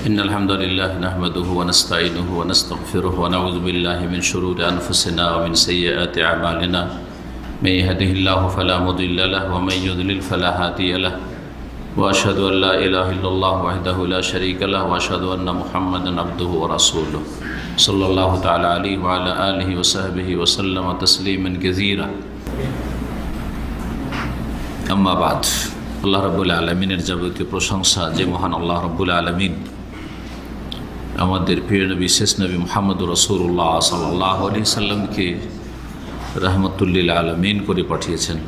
إن الحمد لله نحمده ونستعينه ونستغفره ونعوذ بالله من شرور أنفسنا ومن سيئات أعمالنا من يهده الله فلا مضل له ومن يضلل فلا هادي له وأشهد أن لا إله إلا الله وحده لا شريك له وأشهد أن محمدا عبده ورسوله صلى الله تعالى عليه وعلى آله وصحبه وسلم تسليما كثيرا أما بعد আল্লাহ রাব্বুল আলামিনের যাবতীয় প্রশংসা যে মহান আল্লাহ রাব্বুল আলামিন আমাদের প্রিয় নবী শেষ নবী মুহাম্মদুর রাসূলুল্লাহ সাল্লাল্লাহু আলাইহি সাল্লামকে রাহমাতুল লিল আলামিন করে পাঠিয়েছেন।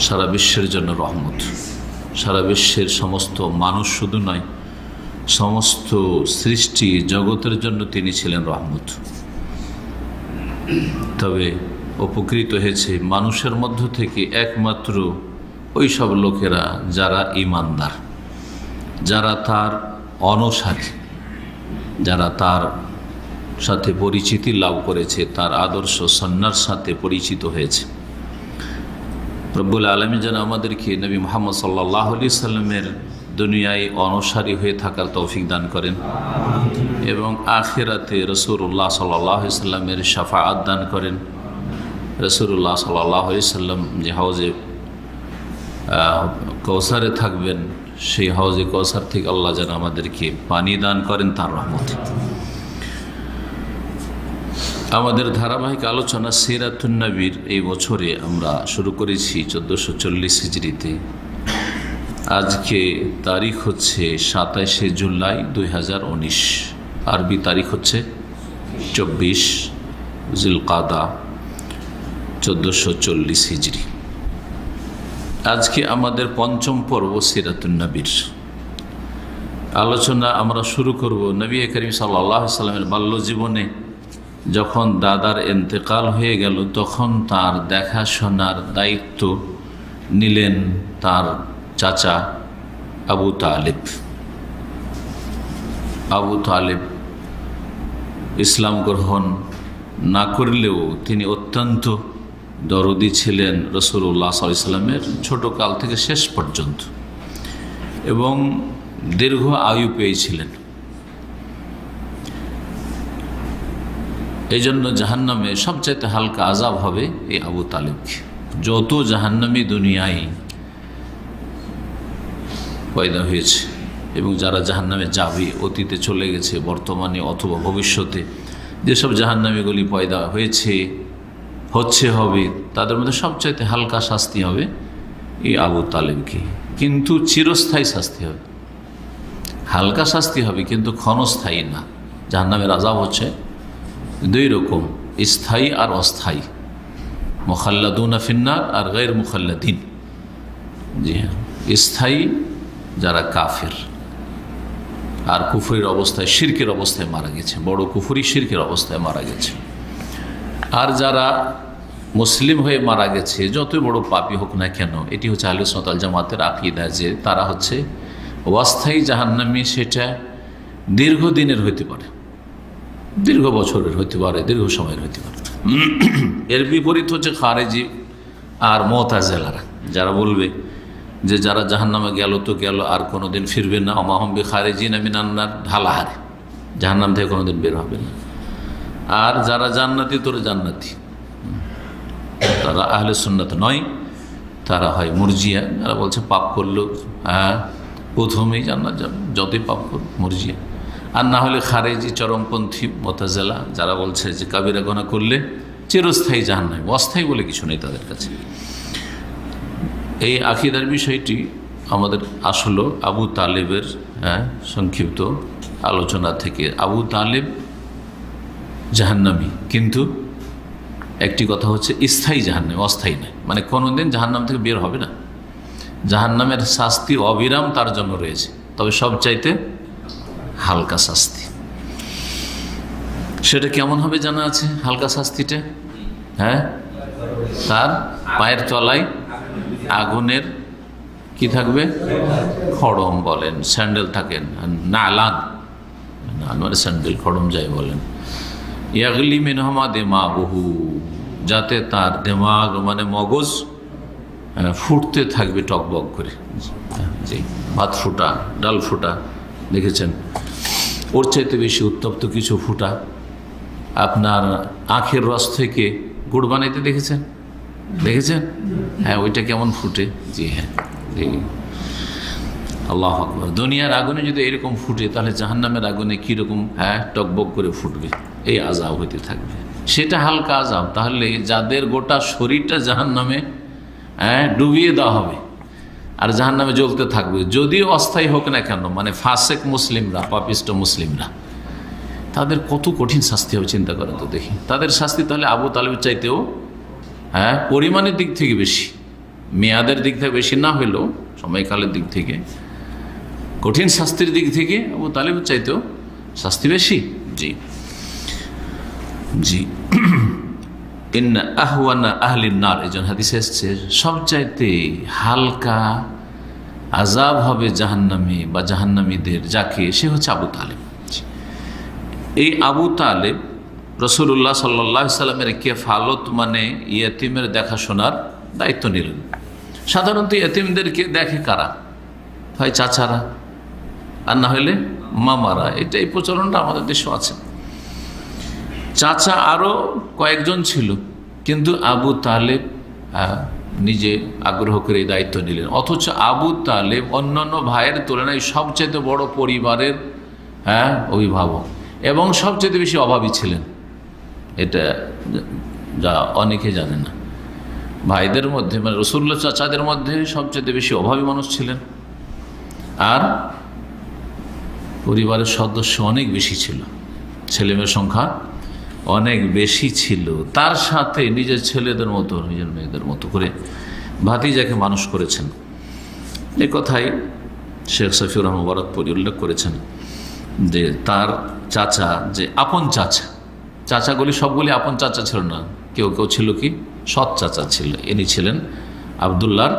সারা বিশ্বের জন্য রহমত, সারা বিশ্বের সমস্ত মানুষ শুধু নয়, সমস্ত সৃষ্টি জগতের জন্য তিনি ছিলেন রহমত। তবে উপকৃত হয়েছে মানুষের মধ্য থেকে একমাত্র ওই সব লোকেরা যারা ঈমানদার, যারা তার অনুসারী, যারা তার সাথে পরিচিতি লাভ করেছে, তার আদর্শ সন্ন্যার সাথে পরিচিত হয়েছে। রব্বুল আলামিন যেন আমাদেরকে নবী মুহাম্মদ সাল্লাল্লাহু আলাইহি সাল্লামের দুনিয়ায় অনুসারী হয়ে থাকার তৌফিক দান করেন এবং আখিরাতে রাসূলুল্লাহ সাল্লাল্লাহু আলাইহি সাল্লামের শাফাআত দান করেন। রাসূলুল্লাহ সাল্লাল্লাহু আলাইহি সাল্লাম যে হাউজে কৌসারে থাকবেন, সেই হাউজে কৌসার থেকে আল্লাহ যেন আমাদেরকে পানি দান করেন তার রহমতে। আমাদের ধারাবাহিক আলোচনা সিরাতুন নবীর এই বছরে আমরা শুরু করেছি 1440 হিজরিতে। আজকে তারিখ হচ্ছে 27শে জুলাই 2019, আরবি তারিখ হচ্ছে 24 জিলকাদা 1440 হিজরি। আজকে আমাদের পঞ্চম পর্ব সিরাতুন নবীর আলোচনা আমরা শুরু করব নবী করিম সাল্লাল্লাহু আলাইহি সাল্লামের বাল্য জীবনে যখন দাদার ইন্তেকাল হয়ে গেল, তখন তার দেখাশোনার দায়িত্ব নিলেন তার চাচা আবু তালেব। আবু তালেব ইসলাম গ্রহণ না করলেও তিনি অত্যন্ত দরদি ছিলেন রাসূলুল্লাহ সাল্লাল্লাহু আলাইহি সাল্লামের ছোটকাল থেকে শেষ পর্যন্ত, এবং দীর্ঘ আয়ু পেয়েছিলেন। এই জন্য জাহান্নামে সবচাইতে হালকা আযাব হবে এই আবু তালেবকে। যত জাহান্নামী দুনিয়ায় পয়দা হয়েছে এবং যারা জাহান্নামে যাবে, অতীতে চলে গেছে, বর্তমানে অথবা ভবিষ্যতে যেসব জাহান্নামীগুলি পয়দা হয়েছে, হচ্ছে, হবে, তাদের মধ্যে সবচাইতে হালকা শাস্তি হবে এই আবু তালেবকে। কিন্তু চিরস্থায়ী শাস্তি হবে। হালকা শাস্তি হবে কিন্তু ক্ষণস্থায়ী না। জাহান্নামের আযাব হচ্ছে দুই রকম, স্থায়ী আর অস্থায়ী। মুখাল্লাদুনা ফিন্নার আর গায়র মুখাল্লাদিন। জি হ্যাঁ, স্থায়ী যারা কাফের আর কুফরির অবস্থায়, শিরকের অবস্থায় মারা গেছে, বড় কুফরি শিরকের অবস্থায় মারা গেছে। আর যারা মুসলিম হয়ে মারা গেছে, যতই বড় পাপী হোক না কেন, এটি হচ্ছে আহলে সুন্নাত ওয়াল জামাতের আকীদা যে তারা হচ্ছে অস্থায়ী জাহান্নামী। সেটা দীর্ঘদিনের হতে পারে, দীর্ঘ বছরের হতে পারে, দীর্ঘ সময়ের হতে পারে। এর বিপরীত হচ্ছে খারেজি আর মুতাজিলারা, যারা বলবে যে যারা জাহান্নামে গেল তো গেল, আর কোনোদিন ফিরবে না। ওমা হুম বিখারিজিনা মিনান নার, ঢালাহারে জাহান্নাম থেকে কোনোদিন বের হবে না। আর যারা জান্নাতি তোরা জান্নাতি, তারা আহলে সুন্নাত নয়, তারা হয় মুরজিয়া। যারা বলছে পাপ করলো প্রথমেই জান্নাত যাবে, যতই পাপ করো, মুরজিয়া। আর না হলে খারেজি চরমপন্থী মুতাজিলা, যারা বলছে যে কাবিরা গুনাহ করলে চিরস্থায়ী জাহান্নাম, অস্থায়ী বলে কিছু নেই তাদের কাছে। এই আকীদার বিষয়টি আমাদের আসলো আবু তালেবের সংক্ষিপ্ত আলোচনা থেকে। আবু তালেব জাহান্নামী, কিন্তু একটি কথা হচ্ছে স্থায়ী জাহান্নাম, অস্থায়ী নয়। মানে কোনোদিন জাহান্নাম থেকে বের হবে না। জাহান্নামের শাস্তি অবিরাম তার জন্য রয়েছে, তবে সবচাইতে হালকা শাস্তি। সেটা কেমন হবে জানা আছে? হালকা শাস্তিটা তার পায়ের তলায় আগুনের কি থাকবে? খড়ম বলেন, স্যান্ডেল থাকেন, নালান মানে স্যান্ডেল, খড়ম যাই বলেন। ইয়াগলি মিনহুমা দিমাগুহু, যাতে তার দিমাগ মানে মগজ ফুটতে থাকবে টকবক করে। জি, ভাত ফোটা, ডাল ফোটা দেখেছেন। ওর চাইতে বেশি উত্তপ্ত কিছু ফুটা আপনার আখের রস থেকে গুড় বানাইতে দেখেছেন? হ্যাঁ, ওইটা কেমন ফুটে। জি হ্যাঁ, আল্লাহু আকবার। দুনিয়ার আগুনে যদি এরকম ফুটে, তাহলে জাহান্নামের আগুনে কীরকম টকবক করে ফুটবে, এই আযাব হইতে থাকবে। সেটা হালকা আযাব, তাহলে যাদের গোটা শরীরটা জাহান্নামে ডুবিয়ে দেওয়া হবে আর জাহান্নামে জ্বলতে থাকবে, যদিও অস্থায়ী হোক না কেন, মানে ফাসেক মুসলিমরা, পাপিষ্ট মুসলিমরা, তাদের কত কঠিন শাস্তি হবে চিন্তা করেন তো দেখি। তাদের শাস্তি তাহলে আবু তালেবের চাইতেও পরিমাণের দিক থেকে বেশি, মেয়াদের দিক থেকে বেশি না হলেও সময়কালের দিক থেকে, কঠিন শাস্তির দিক থেকে আবু তালেবের চাইতেও শাস্তি বেশি। জি জি। ইন্না আহওয়ানা আহলিন নার, এই জন্য হাদিসে এসেছে সবচাইতে হালকা আযাব হবে জাহান্নামী বা জাহান্নামীদের যাকে, সে হচ্ছে আবু তালেব। এই আবু তালেব রাসূলুল্লাহ সাল্লাল্লাহু আলাইহি সাল্লামের কেফালত, মানে ইয়েতিমের দেখাশোনার দায়িত্ব নিলেন। সাধারণত ইয়েতিমদেরকে দেখে কারা? হয় চাচারা, আর না হলে মামারা। এটা এই প্রচলনটা আমাদের দেশেও আছে। চাচা আরও কয়েকজন ছিল, কিন্তু আবু তালেব নিজে আগ্রহ করে এই দায়িত্ব নিলেন। অথচ আবু তালেব অন্যান্য ভাইয়ের তুলনায় সবচেয়ে বড় পরিবারের অভিভাবক এবং সবচেয়ে বেশি অভাবী ছিলেন। এটা যা অনেকে জানে না। ভাইদের মধ্যে, মানে রাসূলুল্লাহ চাচাদের মধ্যে সবচেয়ে বেশি অভাবী মানুষ ছিলেন, আর পরিবারের সদস্য অনেক বেশি ছিল, ছেলেমেয়ের সংখ্যা অনেক বেশি ছিল। তার সাথে নিজের ছেলেদের মতো, নিজের মেয়েদের মতো করে ভাতিজাকে মানুষ করেছেন। এ কথাই শেখ সফিউর রহমান মুবারকপুরী উল্লেখ করেছেন যে তার চাচা, যে আপন চাচা, চাচাগুলি সবগুলি আপন চাচা ছিল না, কেউ কেউ ছিল কি সৎ চাচা ছিল। ইনি ছিলেন আবদুল্লাহর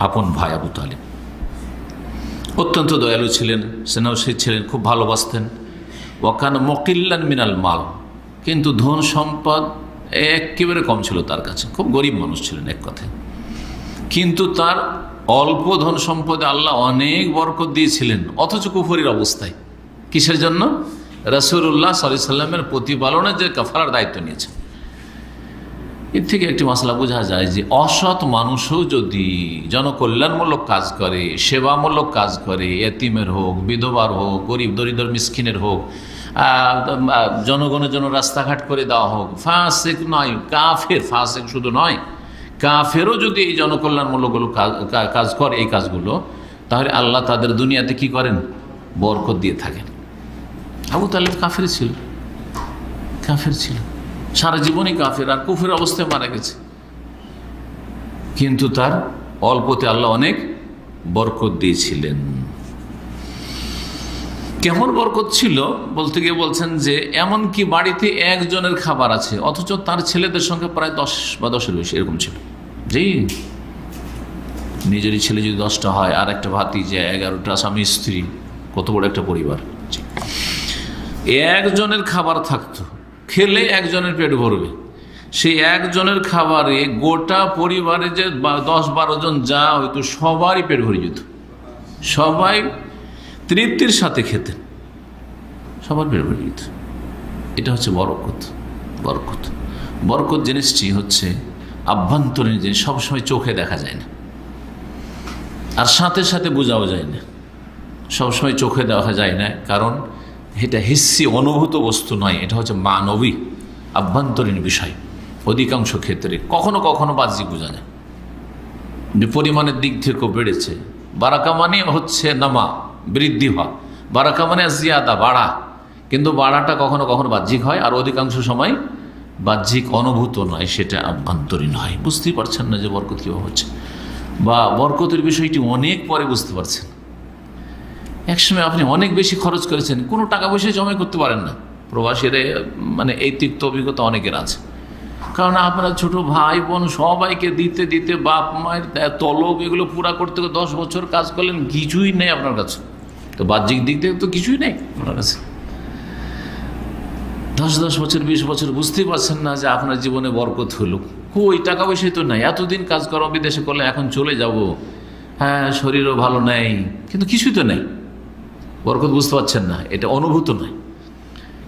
আপন ভাই আবু তালেব। অত্যন্ত দয়ালু ছিলেন, স্নেহশীল ছিলেন, খুব ভালোবাসতেন। ওয়াকান মুকিল্লান মিনাল মাল, কিন্তু ধন সম্পদ একেবারে কম ছিল তার কাছে, খুব গরিব মানুষ ছিলেন এক কথায়। কিন্তু তার অল্প ধন সম্পদে আল্লাহ অনেক বরকত দিয়েছিলেন, অথচ কুফরির অবস্থায়। কিসের জন্য? রাসূলুল্লাহ সাল্লাল্লাহু আলাইহি সাল্লামের প্রতিপালনের যে কাফারার দায়িত্ব নিয়েছেন। এর থেকে একটি মাসলা বোঝা যায় যে অসৎ মানুষও যদি জনকল্যাণমূলক কাজ করে, সেবামূলক কাজ করে, এতিমের হোক, বিধবার হোক, গরিব দরিদ্র মিসকিনের হোক, জনগণের জন্য রাস্তাঘাট করে দেওয়া হোক, ফাসেক নয় কাফের, ফাসেক শুধু নয় কাফেরও যদি এই জনকল্যাণমূলকগুলো কাজ করে, এই কাজগুলো, তাহলে আল্লাহ তাদের দুনিয়াতে কি করেন? বরকত দিয়ে থাকেন। আবু তালেব কাফের ছিল, সারা জীবনই কাফের, আর কুফের অবস্থায় মারা গেছে। কিন্তু তার অল্পতে আল্লাহ অনেক বরকত দিয়েছিলেন। কেমন বরকত ছিল বলতে গিয়ে বলছেন যে এমনকি বাড়িতে একজনের খাবার আছে, অথচ তার ছেলেদের সঙ্গে প্রায় 10 বা 10-এর বেশি এরকম ছিল। জি, নিজেরই ছেলে যদি 10টা হয়, আর একটা ভাতিজা, 11টা স্বামী স্ত্রী, কত বড় একটা পরিবার। একজনের খাবার থাকতো, খেলে একজনের পেট ভরবে। সেই একজনের খাবারে গোটা পরিবারে যে 10-12 জন যা হয়তো সবারই পেট ভরে যেত, সবাই তৃপ্তির সাথে খেতেন, সবার পেট ভরে যেত। এটা হচ্ছে বরকত। বরকত জিনিসটি হচ্ছে আভ্যন্তরীণ জিনিস, সবসময় চোখে দেখা যায় না, আর সাথে সাথে বোঝাও যায় না। সবসময় চোখে দেখা যায় না, কারণ এটা হিস্সি অনুভূত বস্তু নয়, এটা হচ্ছে মানবী আভ্যন্তরীণ বিষয়। অধিকাংশ ক্ষেত্রে কখনো কখনো বাহ্যিক বোঝা যায় যে পরিমাণের দিক থেকেও বেড়েছে। বারাকা মানে হচ্ছে নামা, বৃদ্ধি হওয়া। বারাকা মানে জিয়াদা, বাড়া। কিন্তু বাড়াটা কখনো কখনো বাহ্যিক হয়, আর অধিকাংশ সময় বাহ্যিক অনুভূত নয়, সেটা আভ্যন্তরীণ হয়। বুঝতেই পারছেন না যে বরকত কীভাবে হচ্ছে, বা বরকতের বিষয়টি অনেক পরে বুঝতে পারছেন। একসময় আপনি অনেক বেশি খরচ করেছেন, কোনো টাকা পয়সা জমা করতে পারেন না। প্রবাসীরা মানে এই তিক্ত অভিজ্ঞতা অনেকের আছে, কারণ আপনারা ছোট ভাই বোন সবাইকে দিতে দিতে বাপ মায়ের তলব এগুলো পুরা করতে 10 বছর কাজ করলেন, কিছুই নেই আপনার কাছে। তো বাহ্যিক দিক থেকে তো কিছুই নেই আপনার কাছে। 10 বছর 20 বছর বুঝতেই পারছেন না যে আপনার জীবনে বরকত হলো। কই টাকা পয়সাই তো নাই, এতদিন কাজ করো বিদেশে করলে এখন চলে যাব, হ্যাঁ শরীরও ভালো নেই, কিন্তু কিছুই তো নেই, বরকত বুঝতে পারছেন না, এটা অনুভূত নয়।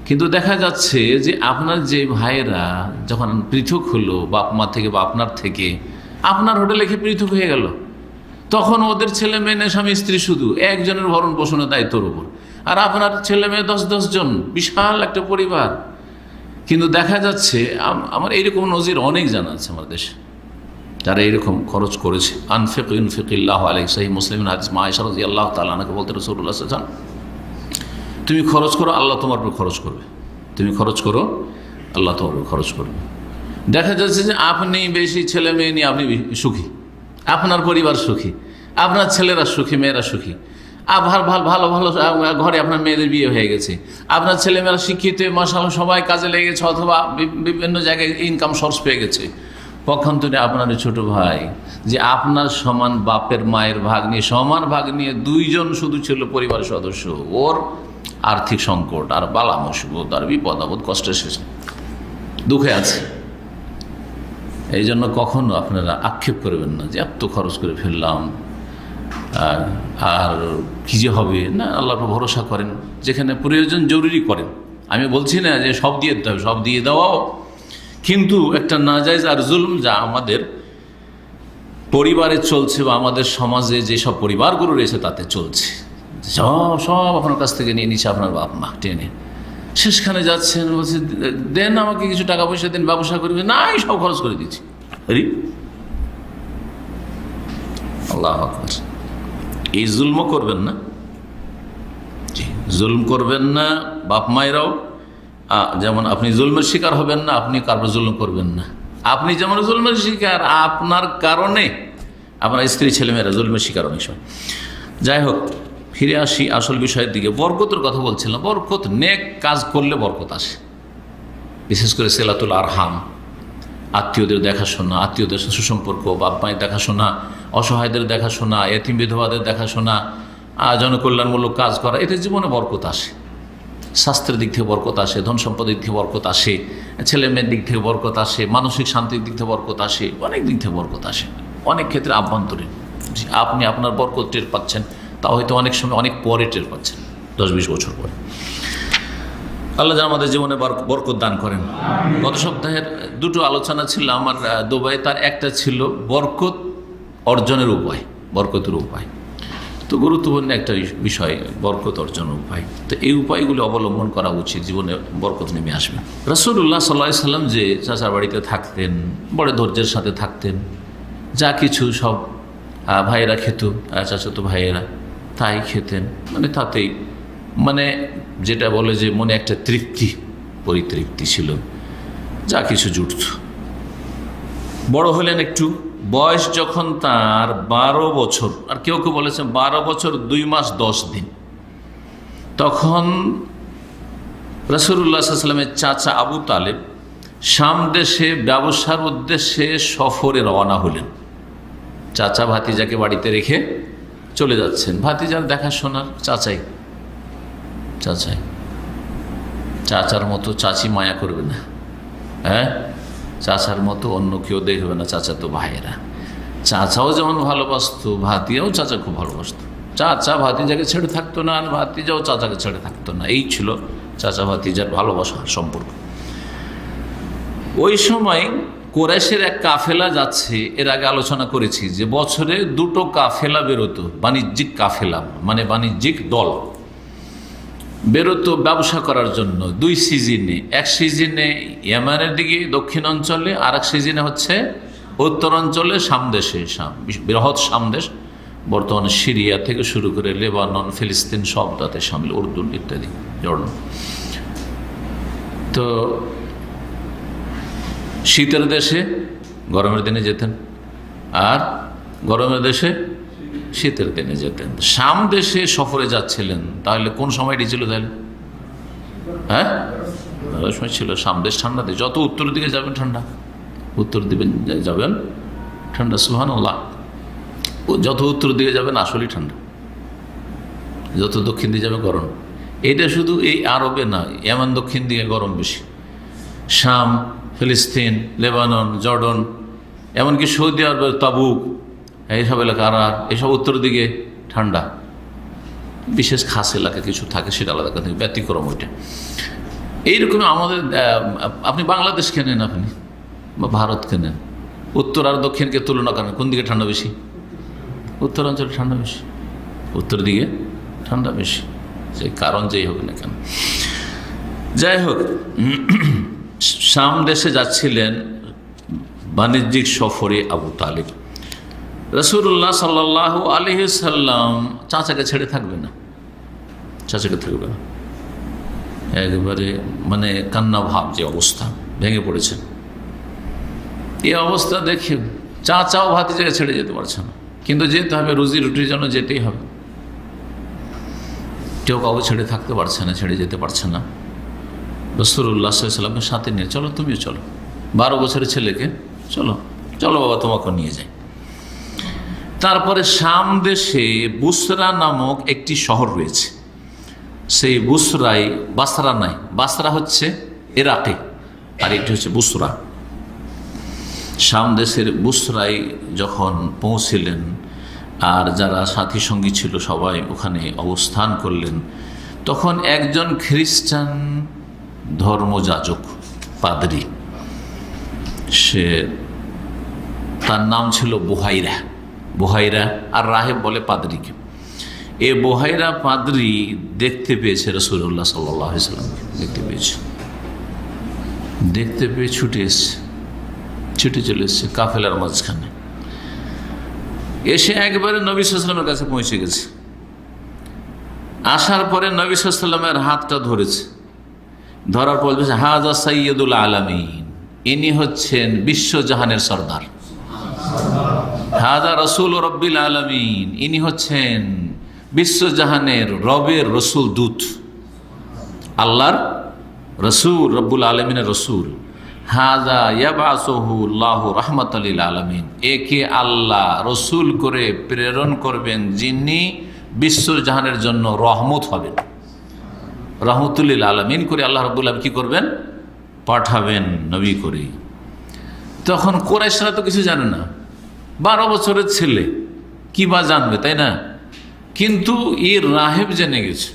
কিন্তু দেখা যাচ্ছে যে আপনার যে ভাইয়েরা যখন পৃথক হলো বাপ মা থেকে বা আপনার থেকে, আপনার হোটেলে খেয়ে পৃথক হয়ে গেল, তখন ওদের ছেলে মেয়ে স্বামী স্ত্রী শুধু একজনের ভরণ পোষণের দায়িত্বের উপর, আর আপনার ছেলে মেয়ে 10-10 জন, বিশাল একটা পরিবার। কিন্তু দেখা যাচ্ছে আমার এইরকম নজির অনেক জানা আছে আমার দেশে, যারা এইরকম খরচ করেছে। আনফিক ইউনফিকিল্লাহু আলাইহি, সহিহ মুসলিম হাদিস, মা আয়েশা রাদিয়াল্লাহু তাআলা আনহাকে বলতে রাসূলুল্লাহ সাল্লাল্লাহু আলাইহি ওয়াসাল্লাম, তুমি খরচ করো, আল্লাহ তোমার উপর খরচ করবে। তুমি খরচ করো, আল্লাহ তোমার উপর খরচ করবে। দেখা যাচ্ছে যে আপনি বেশি ছেলে মেয়ে নিয়ে আপনি সুখী, আপনার পরিবার সুখী, আপনার ছেলেরা সুখী, মেয়েরা সুখী, আবার ভালো ভালো ঘরে আপনার মেয়েদের বিয়ে হয়ে গেছে, আপনার ছেলেমেয়েরা শিক্ষিত, মাশাআল্লাহ সবাই কাজে লেগে গেছে, অথবা বিভিন্ন জায়গায় ইনকাম সোর্স পেয়ে গেছে। পক্ষান্তরে আপনার ছোট ভাই যে আপনার সমান বাপের মায়ের ভাগ নিয়ে, সমান ভাগ নিয়ে 2 জন শুধু ছিল পরিবার সদস্য, ওর আর্থিক সংকট আর বালা মুসিবত আর বিপদ আপদ কষ্টের শেষে দুঃখে আছে। এই জন্য কখনো আপনারা আক্ষেপ করবেন না যে এত খরচ করে ফেললাম আর কি যে হবে না, আল্লাহর উপর ভরসা করেন, যেখানে প্রয়োজন জরুরি করেন। আমি বলছি না যে সব দিয়ে দিতে হবে, সব দিয়ে দেওয়াও কিন্তু একটা নাজায়েজ আর জুলম যা আমাদের পরিবারে চলছে বা আমাদের সমাজে যেসব পরিবারগুলো রয়েছে তাতে চলছে, সব আপনার কাছ থেকে নিয়ে নিচ্ছে আপনার বাপ মা টেনে, শেষখানে যাচ্ছেন বলছে দেন আমাকে কিছু টাকা পয়সা দেন, ব্যবসা করবে, নাই সব খরচ করে দিচ্ছি। আল্লাহু আকবার। এই জুলমও করবেন না, জুলম করবেন না। বাপ মায়েরাও যেমন আপনি জুলমের শিকার হবেন না, আপনি কারোর জুলম করবেন না। আপনি যেমন জুলমের শিকার, আপনার কারণে আপনার স্ত্রী ছেলেমেয়েরা জুলমের শিকার অনেক সময়। যাই হোক, ফিরে আসি আসল বিষয়ের দিকে। বরকতের কথা বলছিলাম। বরকত, নেক কাজ করলে বরকত আসে, বিশেষ করে সিলাতুল আরহাম, আত্মীয়দের দেখাশোনা, আত্মীয়দের সুসম্পর্ক, বাপ মায়ের দেখাশোনা, অসহায়দের দেখাশোনা, এতিম বিধবাদের দেখাশোনা, জনকল্যাণমূলক কাজ করা, এতে জীবনে বরকত আসে। স্বাস্থ্যের দিক থেকে বরকত আসে, ধন সম্পদের দিক থেকে বরকত আসে, ছেলে মেয়ের দিক থেকে বরকত আসে, মানসিক শান্তির দিক থেকে বরকত আসে, অনেক দিক থেকে বরকত আসে। অনেক ক্ষেত্রে আভ্যন্তরীণ, আপনি আপনার বরকত টের পাচ্ছেন, তা হয়তো অনেক সময় অনেক পরে টের পাচ্ছেন, 10-20 বছর পরে। আল্লাহ যেন আমাদের জীবনে বরকত দান করেন। গত সপ্তাহের 2টো আলোচনা ছিল আমার দুবাই, তার একটা ছিল বরকত অর্জনের উপায়, বরকতের উপায়। তো গুরুত্বপূর্ণ একটা বিষয় বরকত অর্জনের উপায়। তো এই উপায়গুলি অবলম্বন করা উচিত, জীবনে বরকত নেমে আসবে। রাসূলুল্লাহ সাল্লাল্লাহু আলাইহি সাল্লাম যে চাচার বাড়িতে থাকতেন, বড় ধৈর্যের সাথে থাকতেন, যা কিছু সব ভাইয়েরা খেত, চাচাতো ভাইয়েরা তাই খেতেন, মানে তাতেই মানে যেটা বলে যে মনে একটা তৃপ্তি, পরিতৃপ্তি ছিল, যা কিছু জুটত। বড় হলেন একটু, বয়স যখন তার 12 বছর, আর কেউ কেউ বলেছে 12 বছর 2 মাস 10 দিন, তখন রাসূলুল্লাহ সাল্লাল্লাহু আলাইহি ওয়াসাল্লামের চাচা আবু তালেব শাম দেশে ব্যবসার উদ্দেশ্যে সফরে রওনা হলেন। চাচা ভাতিজাকে বাড়িতে রেখে চলে যাচ্ছেন। ভাতিজার দেখাশোনার চাচাই, চাচার মতো চাচি মায়া করবে না, হ্যাঁ, চাচার মতো অন্য কেউ দেখবে না। চাচা তো ভাইয়েরা, চাচাও যেমন ভালোবাসতো, ভাতিজাও চাচা খুব ভালোবাসতো। চাচা ভাতিজাকে ছেড়ে থাকতো না, আর ভাতিজাও চাচাকে ছেড়ে থাকতো না। এই ছিল চাচা ভাতিজার ভালোবাসার সম্পর্ক। ওই সময় কুরাইশের এক কাফেলা যাচ্ছে, এর আগে আলোচনা করেছি যে বছরে 2টো কাফেলা বেরোতো, বাণিজ্যিক কাফেলা, মানে বাণিজ্যিক দল বেরোতো ব্যবসা করার জন্য 2 সিজনে। এক সিজনে ইয়ামানের দিকে দক্ষিণ অঞ্চলে, আর এক সিজনে হচ্ছে উত্তর অঞ্চলে সামদেশে, বৃহৎ সামদেশ, বর্তমানে সিরিয়া থেকে শুরু করে লেবানন, ফিলিস্তিন সব তাতে সামিল, উর্দুন ইত্যাদি, জর্ডান। তো শীতের দেশে গরমের দিনে যেতেন, আর গরমের দেশে শীতের দিনে যেতেন। শাম দেশে সফরে যাচ্ছিলেন, তাহলে কোন সময়টি ছিল তাহলে? হ্যাঁ, সময় ছিল শাম দেশ ঠান্ডা দেশ। যত উত্তর দিকে যাবেন ঠান্ডা, উত্তর দিকে যাবেন ঠান্ডা, সুবহানাল্লাহ। যত উত্তর দিকে যাবেন আসলেই ঠান্ডা, যত দক্ষিণ দিকে যাবে গরম। এটা শুধু এই আরবে না, এমন দক্ষিণ দিকে গরম বেশি। শাম, ফিলিস্তিন, লেবানন, জর্ডন, এমনকি সৌদি আরবের তাবুক এইসব এলাকা, আর এইসব উত্তর দিকে ঠান্ডা, বিশেষ খাস এলাকা কিছু থাকে, সেটা আলাদা কথা, ব্যতিক্রম ওইটা। এইরকম আমাদের আপনি বাংলাদেশ কেনেন, আপনি বা ভারত কেনেন, উত্তর আর দক্ষিণকে তুলনা করেন, কোন দিকে ঠান্ডা বেশি? উত্তরাঞ্চলে ঠান্ডা বেশি, উত্তর দিকে ঠান্ডা বেশি, সেই কারণ যেই হোক না কেন। যাই হোক, শাম দেশে যাচ্ছিলেন বাণিজ্যিক সফরে আবু তালিব। রাসূলুল্লাহ সাল্লাল্লাহু আলাইহি সাল্লাম চাচাকে ছেড়ে থাকবে না, চাচাকে থাকবে না, একেবারে মানে কান্না ভাব, যে অবস্থা, ভেঙে পড়েছেন। এই অবস্থা দেখে চাচাও ভাতিজাকে ছেড়ে যেতে পারছে না, কিন্তু যেতে হবে, রুজি রুটির জন্য যেতেই হবে। কেউ কাউকে ছেড়ে থাকতে পারছে না, ছেড়ে যেতে পারছে না। রাসূলুল্লাহ সাল্লাল্লাহু আলাইহি ওয়াসাল্লামের সাথে নিয়ে, চলো তুমিও চলো, 12 বছরের ছেলেকে, চলো চলো বাবা তোমাকে নিয়ে যাই। তারপরে শাম দেশে বুসরা নামক একটি শহর রয়েছে, সেই বুসরাই, বাসরা নাই, বাসরা হচ্ছে ইরাকে, আর এটি হচ্ছে বুসরা। শাম দেশের বুসরাই যখন পৌঁছিলেন, আর যারা সাথী সঙ্গী ছিল সবাই ওখানে অবস্থান করলেন, তখন একজন খ্রিস্টান ধর্মযাজক, পাদ্রী, সে, তার নাম ছিল বুহাইরা, বুহাইরা আর রাহেব বলে পাদ্রীকে। এ বুহাইরা পাদ্রী দেখতে পেয়েছে রাসূলুল্লাহ সাল্লাল্লাহু আলাইহি ওয়াসাল্লামকে, দেখতে পেয়ে ছুটে এসছে, ছুটে চলে এসছে কাফেলার মাঝখানে, এসে একবারে নবী সাল্লাল্লাহু আলাইহি ওয়াসাল্লামের কাছে পৌঁছে গেছে। আসার পরে নবী সাল্লাল্লাহু আলাইহি ওয়াসাল্লামের হাতটা ধরেছে, ধরার পর বলছে, হাযা সাইয়্যিদুল আলামিন, ইনি হচ্ছেন বিশ্বজাহানের সরদার, হাযা রাসূল রাব্বিল আলামিন, ইনি হচ্ছেন বিশ্বজাহানের রবের রসুল, দূত, আল্লাহর রসুল, রব্বুল আলমিনের রসুল। হাযা ইয়াবআসুহু আল্লাহু রাহমাতাল লিল আলামিন, একে আল্লাহ রসুল করে প্রেরণ করবেন, যিনি বিশ্বজাহানের জন্য রহমত হবেন, রহমতুল লিল আলামিন করে আল্লাহ রাব্বুল আলামিন কি করবেন? পাঠাবেন নবী করে। তখন কুরাইশরা তো কিছু জানে না, 12 বছরের ছেলে, কি বা জানবে, তাই না? কিন্তু এই রাহেব জেনে গেছে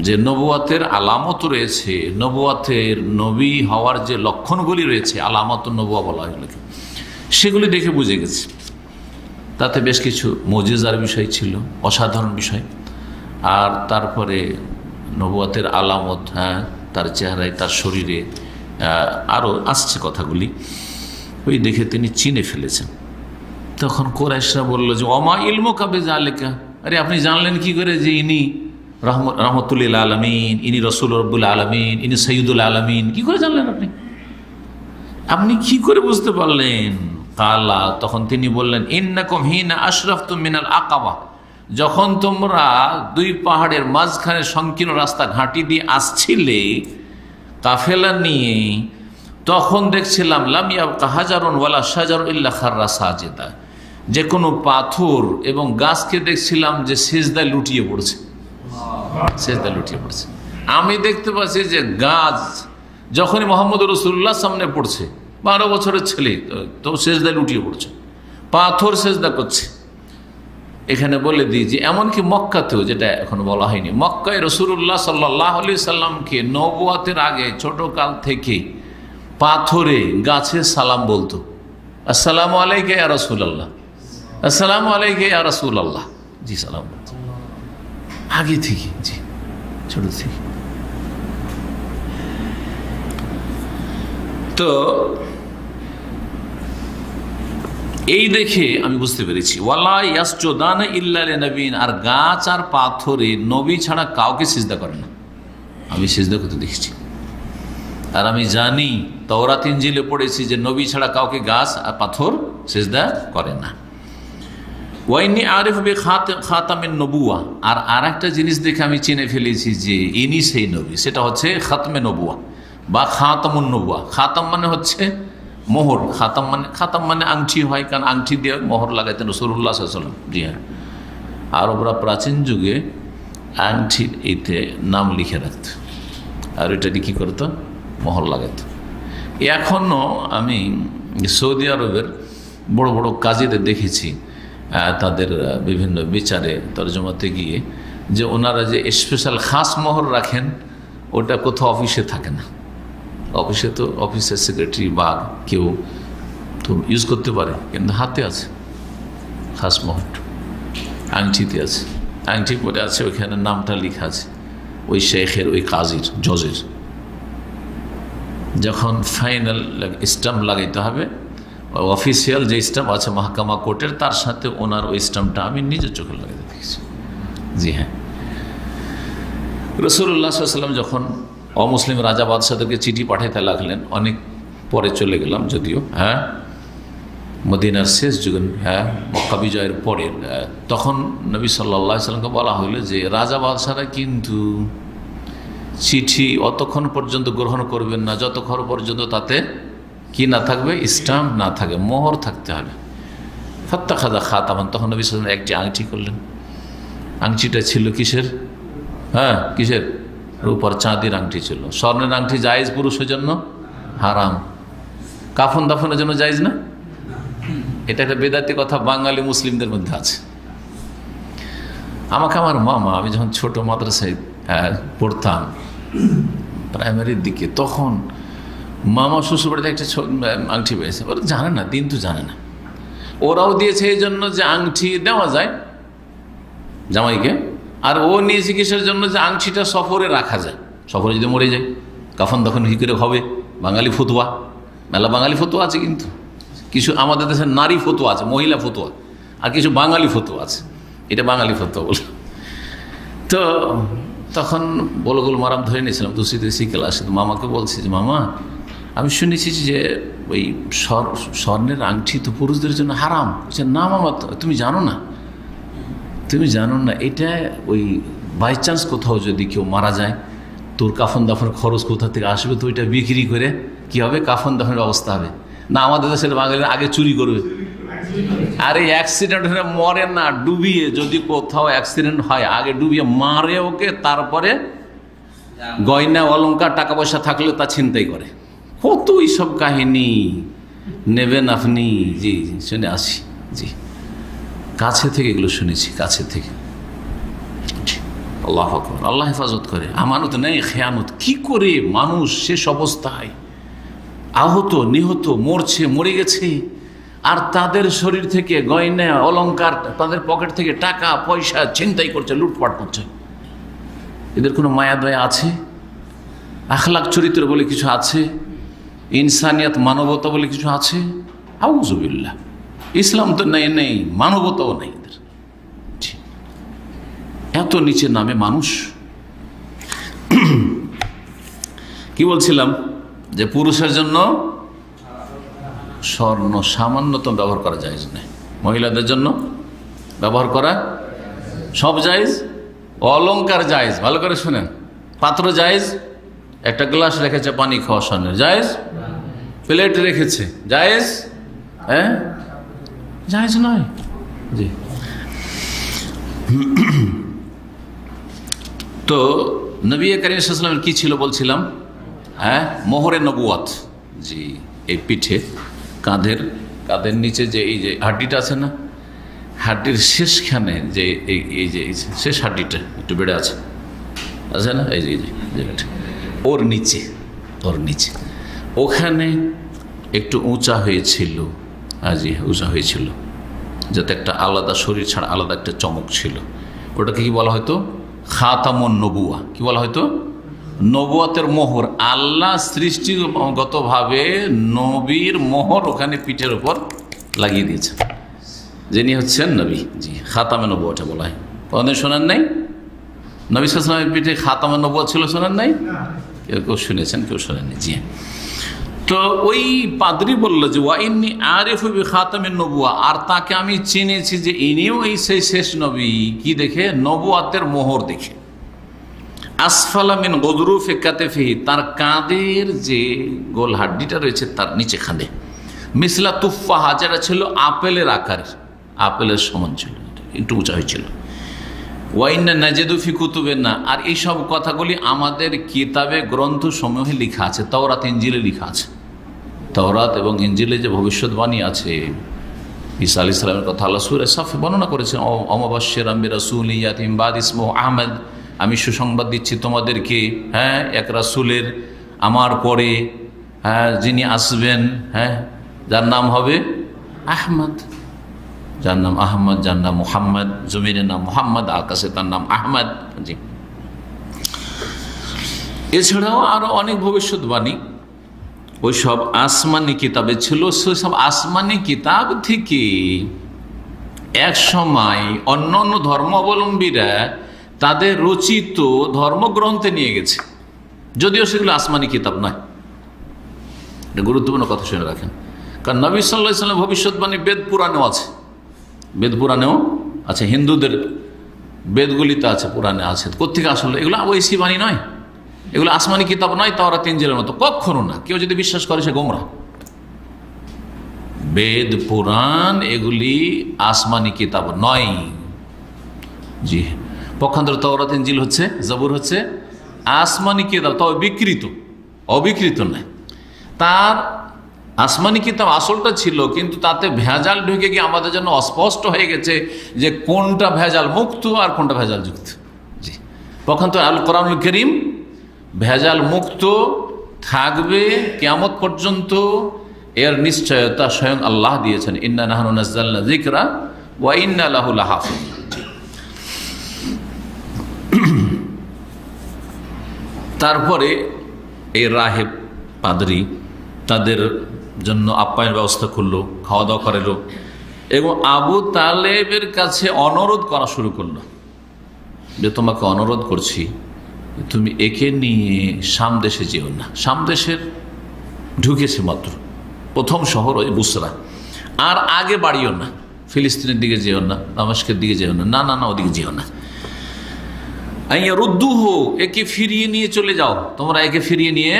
যে নবুয়াতের আলামত রয়েছে, নবুয়াতের, নবী হওয়ার যে লক্ষণগুলি রয়েছে, আলামত নবুয়া বলা হয়, সেগুলি দেখে বুঝে গেছে। তাতে বেশ কিছু মুজিজার বিষয় ছিল, অসাধারণ বিষয়। আর তারপরে নবুয়াতের আলামত, হ্যাঁ, তার চেহারায়, তার শরীরে আরও আসছে কথাগুলি, ওই দেখে তিনি চিনে ফেলেছেন। তখন কুরাইশরা বলল যে ওমা ইলমুকা বিযালিকা, আরে আপনি জানলেন কি করে যে ইনি রহমতুল লিল আলামিন, ইনি রসুল রব্বুল আলামিন, ইনি সাইয়্যিদুল আলামিন, কি করে জানলেন আপনি? আপনি কি করে বুঝতে পারলেন? কালা, তখন তিনি বললেন, ইন্নাকুম হিনা আশরাফতুম মিনাল আকাবা, যখন তোমরা 2 পাহাড়ের মাঝখানে সংকীর্ণ রাস্তা ঘাঁটি দিয়ে আসছিলে কাফেলা নিয়ে, তখন দেখছিলাম লাম ইয়াবকা হাজারুন ওয়ালা শাজারুন ইল্লা খাররা সাজিদা, যে কোনো পাথর এবং গাছকে দেখছিলাম যে সিজদায় লুটিয়ে পড়ছে, সিজদায় লুটিয়ে পড়ছে। আমি দেখতে পাচ্ছি যে গাছ যখনই মোহাম্মদ রাসূলুল্লাহ সামনে পড়ছে, 12 বছরের ছেলে, তো সিজদায় লুটিয়ে পড়ছে, পাথর সিজদা করছে। এখানে বলে দিই যে এমনকি মক্কাতেও, যেটা এখন বলা হয়নি, মক্কায় রাসূলুল্লাহ সাল্লাল্লাহু আলাইহি সাল্লামকে নবুয়াতের আগে ছোটকাল থেকে পাথরে, গাছে সালাম বলতো, আসসালামু আলাইকা ইয়া রাসূলুল্লাহ, আসসালামু আলাইকা ইয়া রাসূলুল্লাহ, জি সালাম বলতো আগে থেকে, জি ছোট থেকে। তো এই দেখে আমি বুঝতে পেরেছি, ওয়ালা ইয়াসজুদানা ইল্লা লিনবিয়িন, আর গাছ আর পাথরে নবী ছাড়া কাউকে সিজদা করে না, আমি সিজদা করতে দেখেছি। আর আমি জানি, তাওরাত ইনজিলে পড়েছি যে নবী ছাড়া কাউকে গাছ আর পাথর সিজদা করে না। ওয়াইনি আরিফ বি খাতামিন নবুয়া, আর আরেকটা জিনিস দেখে আমি চিনে ফেলেছি যে ইনি সেই নবী, সেটা হচ্ছে খাতমে নবুয়া বা খাতামুন নবুয়া। খাতাম মানে হচ্ছে মোহর, খাতাম মানে আংটি হয়, কারণ আংটি দিয়ে মোহর লাগাইতেন রাসূলুল্লাহ সাল্লাল্লাহু আলাইহি ওয়াসাল্লাম। জি হ্যাঁ, আরবরা প্রাচীন যুগে আংটির এতে নাম লিখে রাখত, আর এটা দিয়ে কী করতো? মোহর লাগাইত। এখনও আমি সৌদি আরবের বড় বড় কাজীদের দেখেছি তাদের বিভিন্ন বিচারে তরজমাতে গিয়ে যে ওনারা যে স্পেশাল খাস মোহর রাখেন ওটা কোথাও অফিসে থাকে না। অফিসে তো অফিসের সেক্রেটারি বা কেউ তো ইউজ করতে পারে, কিন্তু হাতে আছে খাস মোহর, আংটিতে আছে, আংটি পরে আছে, ওইখানে নামটা লেখা আছে ওই শেখের, ওই কাজীর, জজের। যখন ফাইনাল স্টাম্প লাগাইতে হবে, অফিসিয়াল যে স্টাম্প আছে মাহকামা কোর্টের, তার সাথে ওনার ওই স্টাম্পটা আমি নিজের চোখে লাগাইতে দেখেছি। জি হ্যাঁ, রাসূলুল্লাহ সাল্লাল্লাহু আলাইহি ওয়াসাল্লাম যখন অমুসলিম রাজা বাদশাদেরকে চিঠি পাঠাইতে লাগলেন, অনেক পরে চলে গেলাম যদিও, হ্যাঁ মদিনার শেষ যুগে, হ্যাঁ মক্কা বিজয়ের পরে, তখন নবী সাল্লাল্লাহু আলাইহি ওয়াসাল্লামকে বলা হলো যে রাজা বাদশারা কিন্তু চিঠি অতক্ষণ পর্যন্ত গ্রহণ করবেন না যতক্ষণ পর্যন্ত তাতে কি না থাকবে, স্টাম্প না থাকে, মোহর থাকতে হবে। ফাত্তাখাযা খাতামান, তখন নবী সাল্লাল্লাহু আলাইহি ওয়াসাল্লাম একটি আংটি করলেন। আংটিটা ছিল কিসের? হ্যাঁ কিসের? রূপার চাঁদির আংটি ছিল। স্বর্ণের আংটি জায়েজ, পুরুষের জন্য হারাম। কাফন দাফনের জন্য জায়েজ না? এটা একটা বেদাতি কথা বাঙালি মুসলিমদের মধ্যে আছে। আমাকে আমার মামা, আমি যখন ছোট মাদ্রাসায় পড়তাম প্রাইমারির দিকে, তখন মামা শ্বশুর বাড়িতে একটা আংটি পেয়েছে। ওরা জানে না, দিন তো জানে না। ওরাও দিয়েছে এই জন্য যে আংটি দেওয়া যায় জামাইকে, আর ও নিয়েছে কিসের জন্য, যে আংটিটা সফরে রাখা যায়, সফরে যদি মরে যায় কাফন তখন কী করে হবে। বাঙালি ফতুয়া, মেলা বাঙালি ফতুয়া আছে, কিন্তু কিছু আমাদের দেশের নারী ফতুয়া আছে, মহিলা ফতুয়া, আর কিছু বাঙালি ফতুয়া আছে। এটা বাঙালি ফতুয়া বলে। তো তখন বলগুল মারাম ধরে নিয়েছিলাম দুসি ক্লাসে। মামাকে বলছি যে মামা, আমি শুনেছি যে ওই স্বর্ণের আংটি তো পুরুষদের জন্য হারাম। না মামা, তুমি জানো না, তুমি জানো না, এটা ওই বাই চান্স কোথাও যদি কেউ মারা যায়, তোর কাফন দাফনের খরচ কোথা থেকে আসবে, তো ওইটা বিক্রি করে কি হবে, কাফন দাফনের ব্যবস্থা হবে। না আমাদের দেশের বাঙালিরা আগে চুরি করবে। আর এই অ্যাক্সিডেন্ট হয়ে মরে না, ডুবিয়ে, যদি কোথাও অ্যাক্সিডেন্ট হয় আগে ডুবিয়ে মারে ওকে, তারপরে গয়না অলংকার টাকা পয়সা থাকলে তা ছিনতাই করে। কত এইসব কাহিনী নেবেন আপনি? জি শুনে আসি, জি কাছে থেকে এগুলো শুনেছি, কাছে থেকে। আল্লাহ আকবার, আল্লাহ হেফাজত করে। আমানত নেই, খেয়ানত। কি করে মানুষ শেষ অবস্থায় আহত, নিহত, মরছে, মরে গেছে, আর তাদের শরীর থেকে গয়না অলংকার, তাদের পকেট থেকে টাকা পয়সা ছিনতাই করছে, লুটপাট করছে। এদের কোনো মায়া দয়া আছে? আখলাক চরিত্র বলে কিছু আছে? ইনসানিয়াত, মানবতা বলে কিছু আছে? আউযুবিল্লাহ। ইসলাম তো নেই, মানবতাও নেই এদের। এত নিচে নামে মানুষ। কি বলছিলাম, যে পুরুষের জন্য স্বর্ণ সামান্যতম ব্যবহার করা জায়েজ নেই, মহিলাদের জন্য ব্যবহার করা সব জায়েজ। অলংকার জায়েজ, ভালো করে শুনেন। পাত্র জায়েজ, একটা গ্লাস রেখেছে পানি খাওয়া স্বর্ণের, জায়েজ। প্লেট রেখেছে, জায়েজ? হ্যাঁ জায়েজ নয়। জি। তো নবী করিম সাল্লাল্লাহু আলাইহি ওয়াসাল্লামের কি ছিল বলছিলাম, হ্যাঁ মোহরে নবুয়ত। জি, এই পিঠে, কাঁধের নিচে যে এই যে হাড্ডিটা আছে না, হাড্ডির শেষখানে যে এই যে শেষ হাড্ডিটা একটু বেড়ে আছে না, এই যে ওর নিচে ওখানে একটু উঁচা হয়েছিল। জি উঁচা হয়েছিল, যাতে একটা আলাদা, শরীর ছাড়া আলাদা একটা চমক ছিল। ওটাকে কি বলা হয়তো? খাতামুন নবুয়া। কি বলা হয়তো? নবুয়াতের মোহর। আল্লাহ সৃষ্টিগতভাবে নবীর মোহর ওখানে পিঠের উপর লাগিয়ে দিয়েছে, যিনি হচ্ছেন নবী। জি, খাতামে নবুয়াটা বলা হয়। কোনদিন শোনেন নাই? নবী সাল্লাল্লাহু আলাইহি ওয়াসাল্লামের পিঠে খাতামে নবুয়া ছিল, শোনেন নাই? কেউ শুনেছেন, কেউ শোনেননি। জি। তো ওই পাদ্রী বললো যে ওয়াইন্নি আরিফু বিখাতামিন নবুয়া, আর তাকে আমি চিনেছি যে ইনিও এই সেই শেষ নবী। কি দেখে? নবুয়াতের মোহর দেখে। আসফালা মিন গদরুফি কাতিফিহি, তার কাঁধের যে গোল হাড্ডিটা রয়েছে তার নিচে খাঁদে, মিসলা তুফাহা, যেটা ছিল আপেলের আকারের, আপেলের সমান ছিল, একটু উঁচা হয়েছিল। ওয়াইন্না নাজিদু ফি কুতুবিনা, আর এইসব কথাগুলি আমাদের কিতাবে গ্রন্থ সমূহে লেখা আছে, তাওরাত ইনজিলে লেখা আছে। তাওরাত এবং ইনজিলে যে ভবিষ্যৎবাণী আছে, ঈসা আলাইহিস সালামের কথা আল্লাহ সূরা সাফে বর্ণনা করেছেন, অমাবাশশিরাম বিরাসূল ইয়াতিম বাদ ইসমুহু আহমদ, আমি সুসংবাদ দিচ্ছি তোমাদেরকে, হ্যাঁ, এক রাসূলের আমার পরে, হ্যাঁ, যিনি আসবেন, হ্যাঁ, যার নাম হবে আহমদ, যার নাম আহমদ, যার নাম মুহাম্মদ, জমিনের নাম মুহাম্মদ, আকাশে তার নাম আহমদ। জি, এছাড়াও আরো অনেক ভবিষ্যৎবাণী ওই সব আসমানি কিতাবে ছিল। সেই সব আসমানি কিতাব থেকে এক সময় অন্য অন্য ধর্মাবলম্বীরা তাদের রচিত ধর্মগ্রন্থে নিয়ে গেছে, যদিও সেগুলো আসমানি কিতাব নয়। এটা গুরুত্বপূর্ণ কথা শুনে রাখেন, কারণ নবী সাল্লাল্লাহু আলাইহি ওয়াসাল্লাম ভবিষ্যৎবাণী বেদ পুরাণেও আছে, বেদ পুরাণেও আছে, হিন্দুদের বেদগুলিতে আছে, পুরাণে আছে। কোত্থেকে আসলে এগুলো ঐশী বাণী নয়, এগুলো আসমানি কিতাব নয়, তাওরাত ইনজিলের মতো, কখনো না। কেউ যদি বিশ্বাস করে সে গোমরা। বেদ পুরাণ এগুলি আসমানি কিতাব নয়। জি, পক্ষান্তরে তাওরাত ইনজিল হচ্ছে, জবুর হচ্ছে আসমানি কিতাব, তবে বিকৃত, অবিকৃত নয়। তার আসমানি কিতাব আসলটা ছিল, কিন্তু তাতে ভেজাল ঢুকে গিয়ে আমাদের জন্য অস্পষ্ট হয়ে গেছে যে কোনটা ভেজাল মুক্ত আর কোনটা ভেজাল যুক্ত। জি, পক্ষান্তরে আল কোরআনুল কারীম ভেজাল মুক্ত থাকবে কিয়ামত পর্যন্ত, এর নিশ্চয়তা স্বয়ং আল্লাহ দিয়েছেন। ইন্না নাহনু নাযালনা যিকরা ওয়া ইন্না লাহু লাহাফিজ। তারপরে এই রাহেব পাদরি তাদের জন্য আপ্যায়নের ব্যবস্থা করলো, খাওয়া দাওয়া করালো, এবং আবু তালেবের কাছে অনুরোধ করা শুরু করলো যে তোমাকে অনুরোধ করছি, তুমি একে নিয়ে শাম দেশে যেও না। শাম দেশের ঢুকেছে মাত্র, প্রথম শহর ওই বুসরা, আর আগে বাড়িও না, ফিলিস্তিনের দিকে যেও না, দামেস্কের দিকে যেও না, না না না, ওদিকে যেও না। রুদ্দুহু, একে ফিরিয়ে নিয়ে চলে যাও, তোমরা একে ফিরিয়ে নিয়ে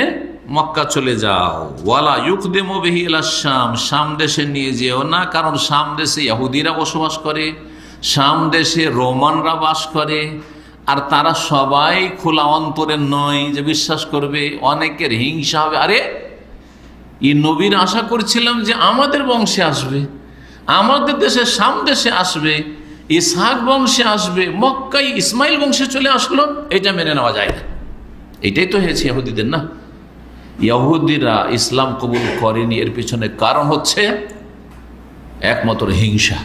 মক্কা চলে যাও। ওয়ালা ইউকদিমু বিহি ইলা শাম, শাম দেশে নিয়ে যেও না, কারণ শাম দেশে ইহুদিরা বসবাস করে, শাম দেশে রোমানরা বাস করে, আর তারা সবাই খোলা অন্তরের নয় যে বিশ্বাস করবে, অনেকের হিংসা হবে। আরে এই নবীর আশা করছিলাম যে আমাদের বংশে আসবে, আমাদের দেশে শাম দেশে আসবে, ইসহাক বংশে আসবে, মক্কায় ইসমাইল বংশে চলে আসলো, এটা মেনে নেওয়া যায় না। এটাই তো হয়েছে ইহুদিদের। না, ইহুদিরা ইসলাম কবুল করেনি, এর পিছনে কারণ হচ্ছে একমাত্র হিংসা,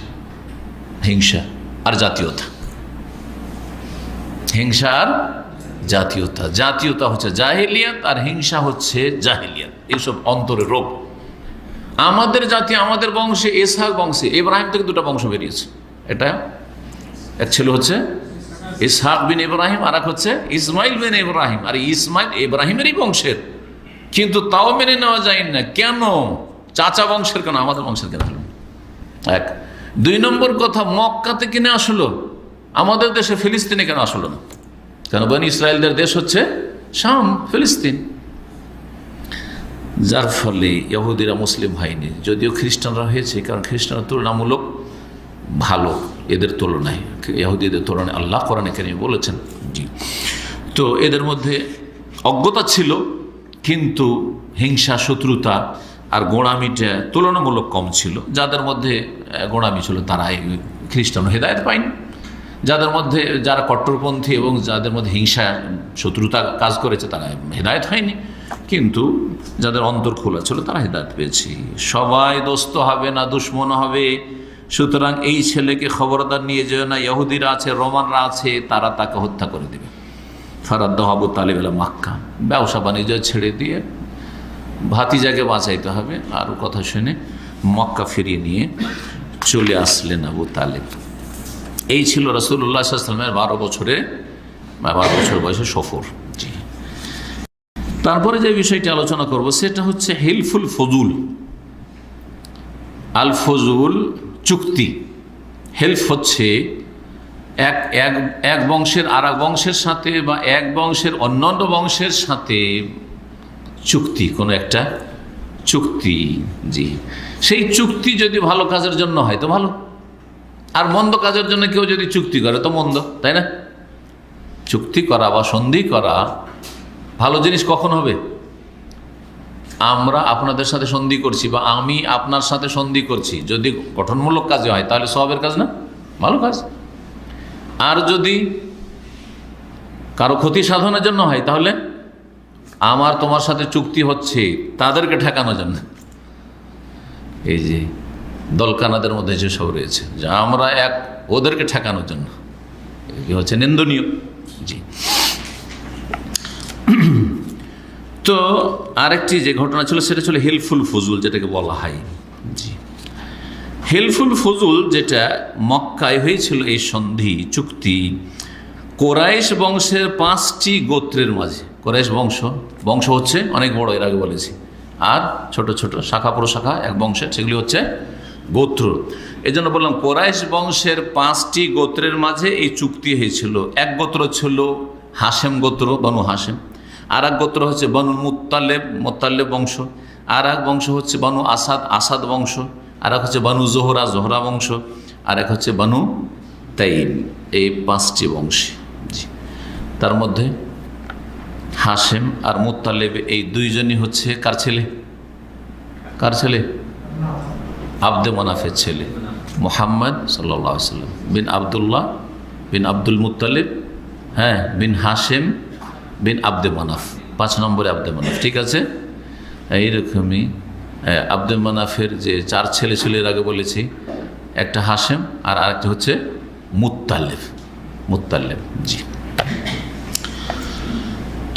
হিংসা আর জাতীয়তা, হিংসা আর জাতীয়তা। জাতীয়তা হচ্ছে জাহিলিয়াত আর হিংসা হচ্ছে জাহিলিয়াত, এইসব অন্তরের রোগ। আমাদের জাতি, আমাদের বংশে, ইসহাক বংশে, ইব্রাহিম থেকে দুটো বংশ বেরিয়েছে। এটা এক ছেলে হচ্ছে ইসহাক বিন ইব্রাহিম, আর এক হচ্ছে ইসমাইল বিন ইব্রাহিম। আর ইসমাইল ইব্রাহিমেরই বংশের, কিন্তু তাও মেনে নেওয়া যায় না। কেন? চাচা বংশের কেন, আমাদের বংশের কেন হলো? এক। দুই নম্বর কথা, মক্কা থেকে কিনে আসলো, আমাদের দেশে ফিলিস্তিনে কেন আসলো না? কেন? বনি ইসরায়েলদের দেশ হচ্ছে শাম, ফিলিস্তিন। যার ফলে ইহুদিরা মুসলিম হয়নি, যদিও খ্রিস্টানরা হয়েছে, কারণ খ্রিস্টানরা তুলনামূলক ভালো এদের তুলনায়, ইহুদিদের তুলনায় আল্লাহ কোরআনে কারীমে বলেছেন। জি, তো এদের মধ্যে অজ্ঞতা ছিল, কিন্তু হিংসা, শত্রুতা আর গোঁড়ামিটা তুলনামূলক কম ছিল। যাদের মধ্যে গোঁড়ামি ছিল তারা খ্রিস্টান হেদায়েত পায়নি, যাদের মধ্যে যারা কট্টরপন্থী এবং যাদের মধ্যে হিংসা, শত্রুতা কাজ করেছে তারা হেদায়েত হয়নি, কিন্তু যাদের অন্তর খোলা ছিল তারা হেদায়েত পেয়েছে। সবাই দোস্ত হবে না, দুশ্মন হবে। সুতরাং এই ছেলেকে খবরদার নিয়ে যেও না, ইহুদিরা আছে, রোমানরা আছে, তারা তাকে হত্যা করে দেবে। ফারাদ্দাহু আবু তালেব ইলা মক্কা, ব্যবসা বাণিজ্য ছেড়ে দিয়ে ভাতিজাকে বাঁচাইতে হবে, আর কথা শুনে মক্কা ফিরিয়ে নিয়ে চলে আসলেন আবু তালেব। এই ছিল রাসূলুল্লাহ সাল্লাল্লাহু আলাইহি ওয়াসাল্লামের 12 বছর বয়সে সফর। জি, তারপরে যে বিষয়টি আলোচনা করব সেটা হচ্ছে হিলফুল ফজুল। আল ফজুল চুক্তি। হেলফ হচ্ছে এক বংশের আর এক বংশের সাথে, বা এক বংশের অন্যান্য বংশের সাথে চুক্তি, কোনো একটা চুক্তি। জি, সেই চুক্তি যদি ভালো কাজের জন্য হয় তো ভালো, আর মন্দ কাজের জন্য কেউ যদি চুক্তি করে তো মন্দ, তাই না? চুক্তি করা বা সন্ধি করা ভালো জিনিস কখন হবে? আমরা আপনাদের সাথে সন্ধি করছি বা আমি আপনার সাথে সন্ধি করছি, যদি গঠনমূলক কাজে হয় তাহলে সওয়াবের কাজ না, ভালো কাজ। আর যদি কারো ক্ষতি সাধনের জন্য হয় তাহলে আমার তোমার সাথে চুক্তি হচ্ছে তাদেরকে ঠেকানোর জন্য। এই যে দলকানাদের মধ্যে যেসব রয়েছে যা আমরা এক ওদেরকে ঠেকানোর জন্য, এগুলি হচ্ছে নিন্দনীয়। জি। তো আরেকটি যে ঘটনা ছিল সেটা ছিল হিলফুল ফুজুল, যেটাকে বলা হয়। জি, হিলফুল ফুজুল যেটা মক্কায় হয়েছিল, এই সন্ধি চুক্তি কোরাইশ বংশের 5টি গোত্রের মাঝে। কোরাইশ বংশ হচ্ছে অনেক বড়, এর আগে বলেছি, আর ছোট ছোট শাখা প্রশাখা এক বংশের, সেগুলি হচ্ছে গোত্র। এই জন্য বললাম কোরাইশ বংশের 5টি গোত্রের মাঝে এই চুক্তি হয়েছিল। এক গোত্র ছিল হাশেম গোত্র, বনু হাশেম। আর এক গোত্র হচ্ছে বনু মুত্তালেব বংশ। আর এক বংশ হচ্ছে বনু আসাদ বংশ। আর এক হচ্ছে বনু জোহরা বংশ। আর এক হচ্ছে বনু তাইম। এই 5টি বংশী। জি, তার মধ্যে হাশেম আর মুত্তালেব এই দুইজনই হচ্ছে কার ছেলে? আব্দে মানাফের ছেলে, মুহাম্মদ সাল্লাল্লাহু আলাইহি ওয়াসাল্লাম বিন আব্দুল্লাহ বিন আব্দুল মুত্তালিব, বিন হাশেম বিন আব্দে মানাফ, 5 নম্বরে আব্দে মানাফ। ঠিক আছে, এইরকমই আব্দে মানাফের যে 4 ছেলে ছিল এর আগে বলেছি, একটা হাশেম আর আরেকটা হচ্ছে মুত্তালেব। জি,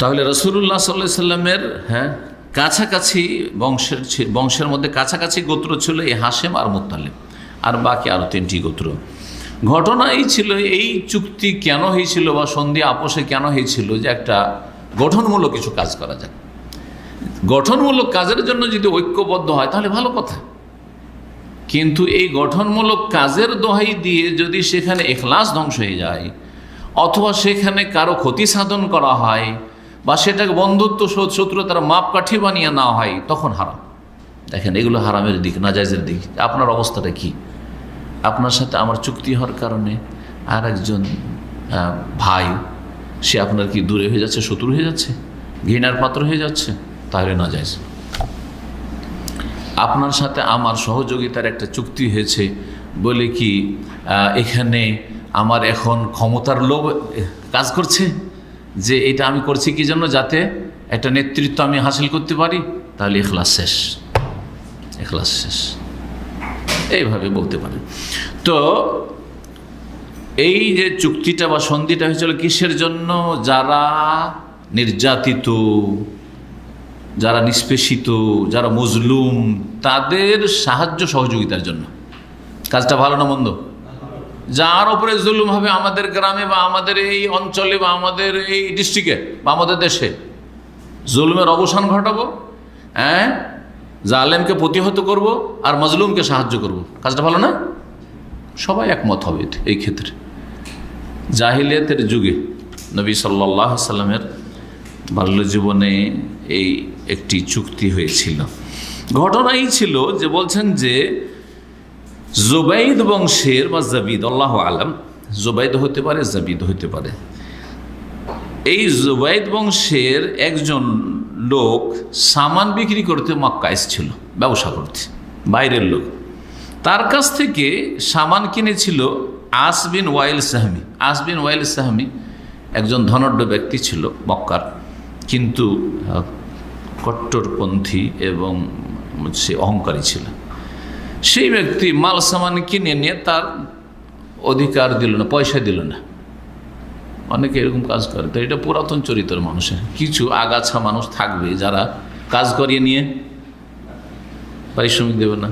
তাহলে রাসূলুল্লাহ সাল্লাল্লাহু আলাইহি সাল্লামের কাছাকাছি বংশের মধ্যে কাছাকাছি গোত্র ছিল এই হাশেম আর মুত্তালেব, আর বাকি আরও 3টি গোত্র। ঘটনা এই ছিল, এই চুক্তি কেন হয়েছিল বা সন্ধি আপোষে কেন হয়েছিল, যে একটা গঠনমূলক কিছু কাজ করা যায়। গঠনমূলক কাজের জন্য যদি ঐক্যবদ্ধ হয় তাহলে ভালো কথা, কিন্তু এই গঠনমূলক কাজের দোহাই দিয়ে যদি সেখানে ইখলাস ধ্বংস হয়ে যায়, অথবা সেখানে কারো ক্ষতি সাধন করা হয়, বা সেটাকে বন্ধুত্ব শত্রুতার মাপকাঠি বানিয়ে নেওয়া হয়, তখন হারাম। দেখেন, এগুলো হারামের দিক, নাজায়েজের দিক। আপনার অবস্থাটা কি? আপনার সাথে আমার চুক্তি হওয়ার কারণে আর একজন ভাই, সে আপনার কি দূরে হয়ে যাচ্ছে, শত্রু হয়ে যাচ্ছে, ঘৃণার পাত্র হয়ে যাচ্ছে, তাহলে নাজায়েজ। আপনার সাথে আমার সহযোগিতার একটা চুক্তি হয়েছে বলে কি এখানে আমার এখন ক্ষমতার লোভ কাজ করছে, যে এটা আমি করছি কি জন্য, যাতে একটা নেতৃত্ব আমি হাসিল করতে পারি, তাহলে ইখলাস শেষ। এইভাবে বলতে পারেন। তো এই যে চুক্তিটা বা সন্ধিটা হয়েছিল কিসের জন্য? যারা নির্যাতিত, যারা নিষ্পেষিত, যারা মজলুম, তাদের সাহায্য সহযোগিতার জন্য। কাজটা ভালো না মন্দ? যার উপরে জুলুম হবে আমাদের গ্রামে বা আমাদের এই অঞ্চলে বা আমাদের এই ডিস্ট্রিক্টে বা আমাদের দেশে, জুলুমের অবসান ঘটাবো, জালেমকে প্রতিহত করব, আর মজলুমকে সাহায্য করব। কাজটা ভালো না? সবাই একমত হবে এই ক্ষেত্রে। জাহিলিয়াতের যুগে নবী সাল্লাল্লাহু আলাইহি সাল্লামের বাল্য জীবনে এই একটি চুক্তি হয়েছিল। ঘটনাই ছিল যে বলছেন যে জুবাইদ বংশের বা জাবিদ, আল্লাহু আলাম, জুবাইদ হতে পারে, জাবিদ হতে পারে, এই জুবাইদ বংশের একজন লোক সামান বিক্রি করতে মক্কা এসেছিল, ব্যবসা করতে, বাইরের লোক। তার কাছ থেকে সামান কিনেছিল আস বিন ওয়াইল সাহমি। একজন ধনাঢ্য ব্যক্তি ছিল মক্কার, কিন্তু কট্টরপন্থী এবং সে অহংকারী ছিল। সেই ব্যক্তি মাল সামান কিনে নিয়ে তার অধিকার দিল না, পয়সা দিল না। অনেকে এরকম কাজ করে। তো এটা পুরাতন চরিত্রের মানুষের। কিছু আগাছা মানুষ থাকবে যারা কাজ করিয়ে নিয়ে পারিশ্রমিক দেবে না,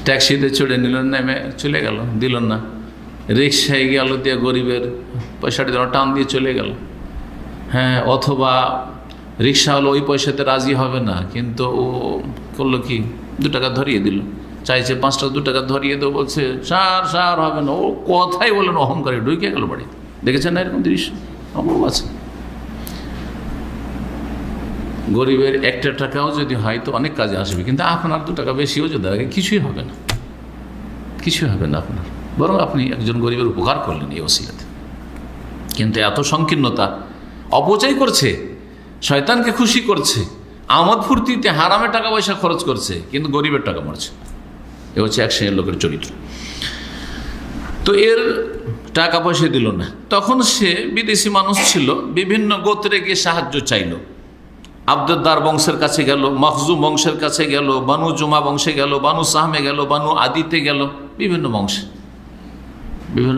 ট্যাক্সিতে চড়ে নিল, নেমে চলে গেল, দিল না, রিক্সায় গেল দিয়ে গরিবের পয়সাটি দিল, টান দিয়ে চলে গেল। অথবা রিক্সা হলো ওই পয়সাতে রাজি হবে না, কিন্তু ও করলো কি, 2 টাকা ধরিয়ে দিল, চাইছে 5 টাকা, 2 টাকা ধরিয়ে দেবো, বলছে সার হবে না। ও কথাই বলেন, অহংকারী ঢুকে গেল বাড়ি। দেখেছেন না এরকম দৃশ্য? অবশ্যই আছে। গরিবের 1 টাকাও যদি হয় তো অনেক কাজে আসবে, কিন্তু আপনার 2 টাকা বেশিও যদি লাগে কিছুই হবে না, আপনার, বরং আপনি একজন গরিবের উপকার করলেন এই ওসিলাতে। কিন্তু এত সংকীর্ণতা, অপচয় করছে, শয়তানকে খুশি করছে, আমোদ ফুর্তিতে হারামে টাকা পয়সা খরচ করছে, কিন্তু গরিবের টাকা মারছে। এ হচ্ছে এক শ্রেণীর লোকের চরিত্র। তো এর টাকা পয়সা দিল না, তখন সে বিদেশি মানুষ ছিল, বিভিন্ন গোত্রে গিয়ে সাহায্য চাইল। আব্দুদ্দার বংশের কাছে গেল, মখজুম বংশের কাছে গেল, বানু জুমা বংশে গেল, বানু সাহমে গেল, বানু আদিতে গেল, বিভিন্ন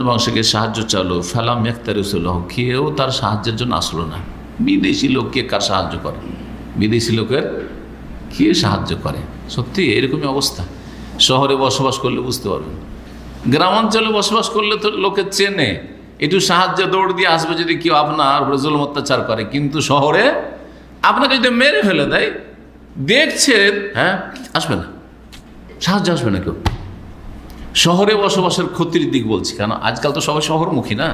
বংশে গিয়ে সাহায্য চাইলো। ফালাম একতারিসুল্লাহ, কেউ তার সাহায্যের জন্য আসলো না। বিদেশি লোক কে কার সাহায্য করে? বিদেশি লোকের কে সাহায্য করে? সত্যি এরকমই অবস্থা। শহরে বসবাস করলে বুঝতে পারবেন, গ্রামাঞ্চলে বসবাস করলে তো লোকে চেনে, একটু সাহায্যে দৌড় দিয়ে আসবে যদি কেউ আপনার উপরে জুলুম অত্যাচার করে। কিন্তু শহরে আপনাকে যদি মেরে ফেলে দেয়, দেখছেন, হ্যাঁ, আসবে না, সাহায্য আসবে না কেউ। শহরে বসবাসের ক্ষতির দিক বলছি, কারণ আজকাল তো সবাই শহরমুখী না।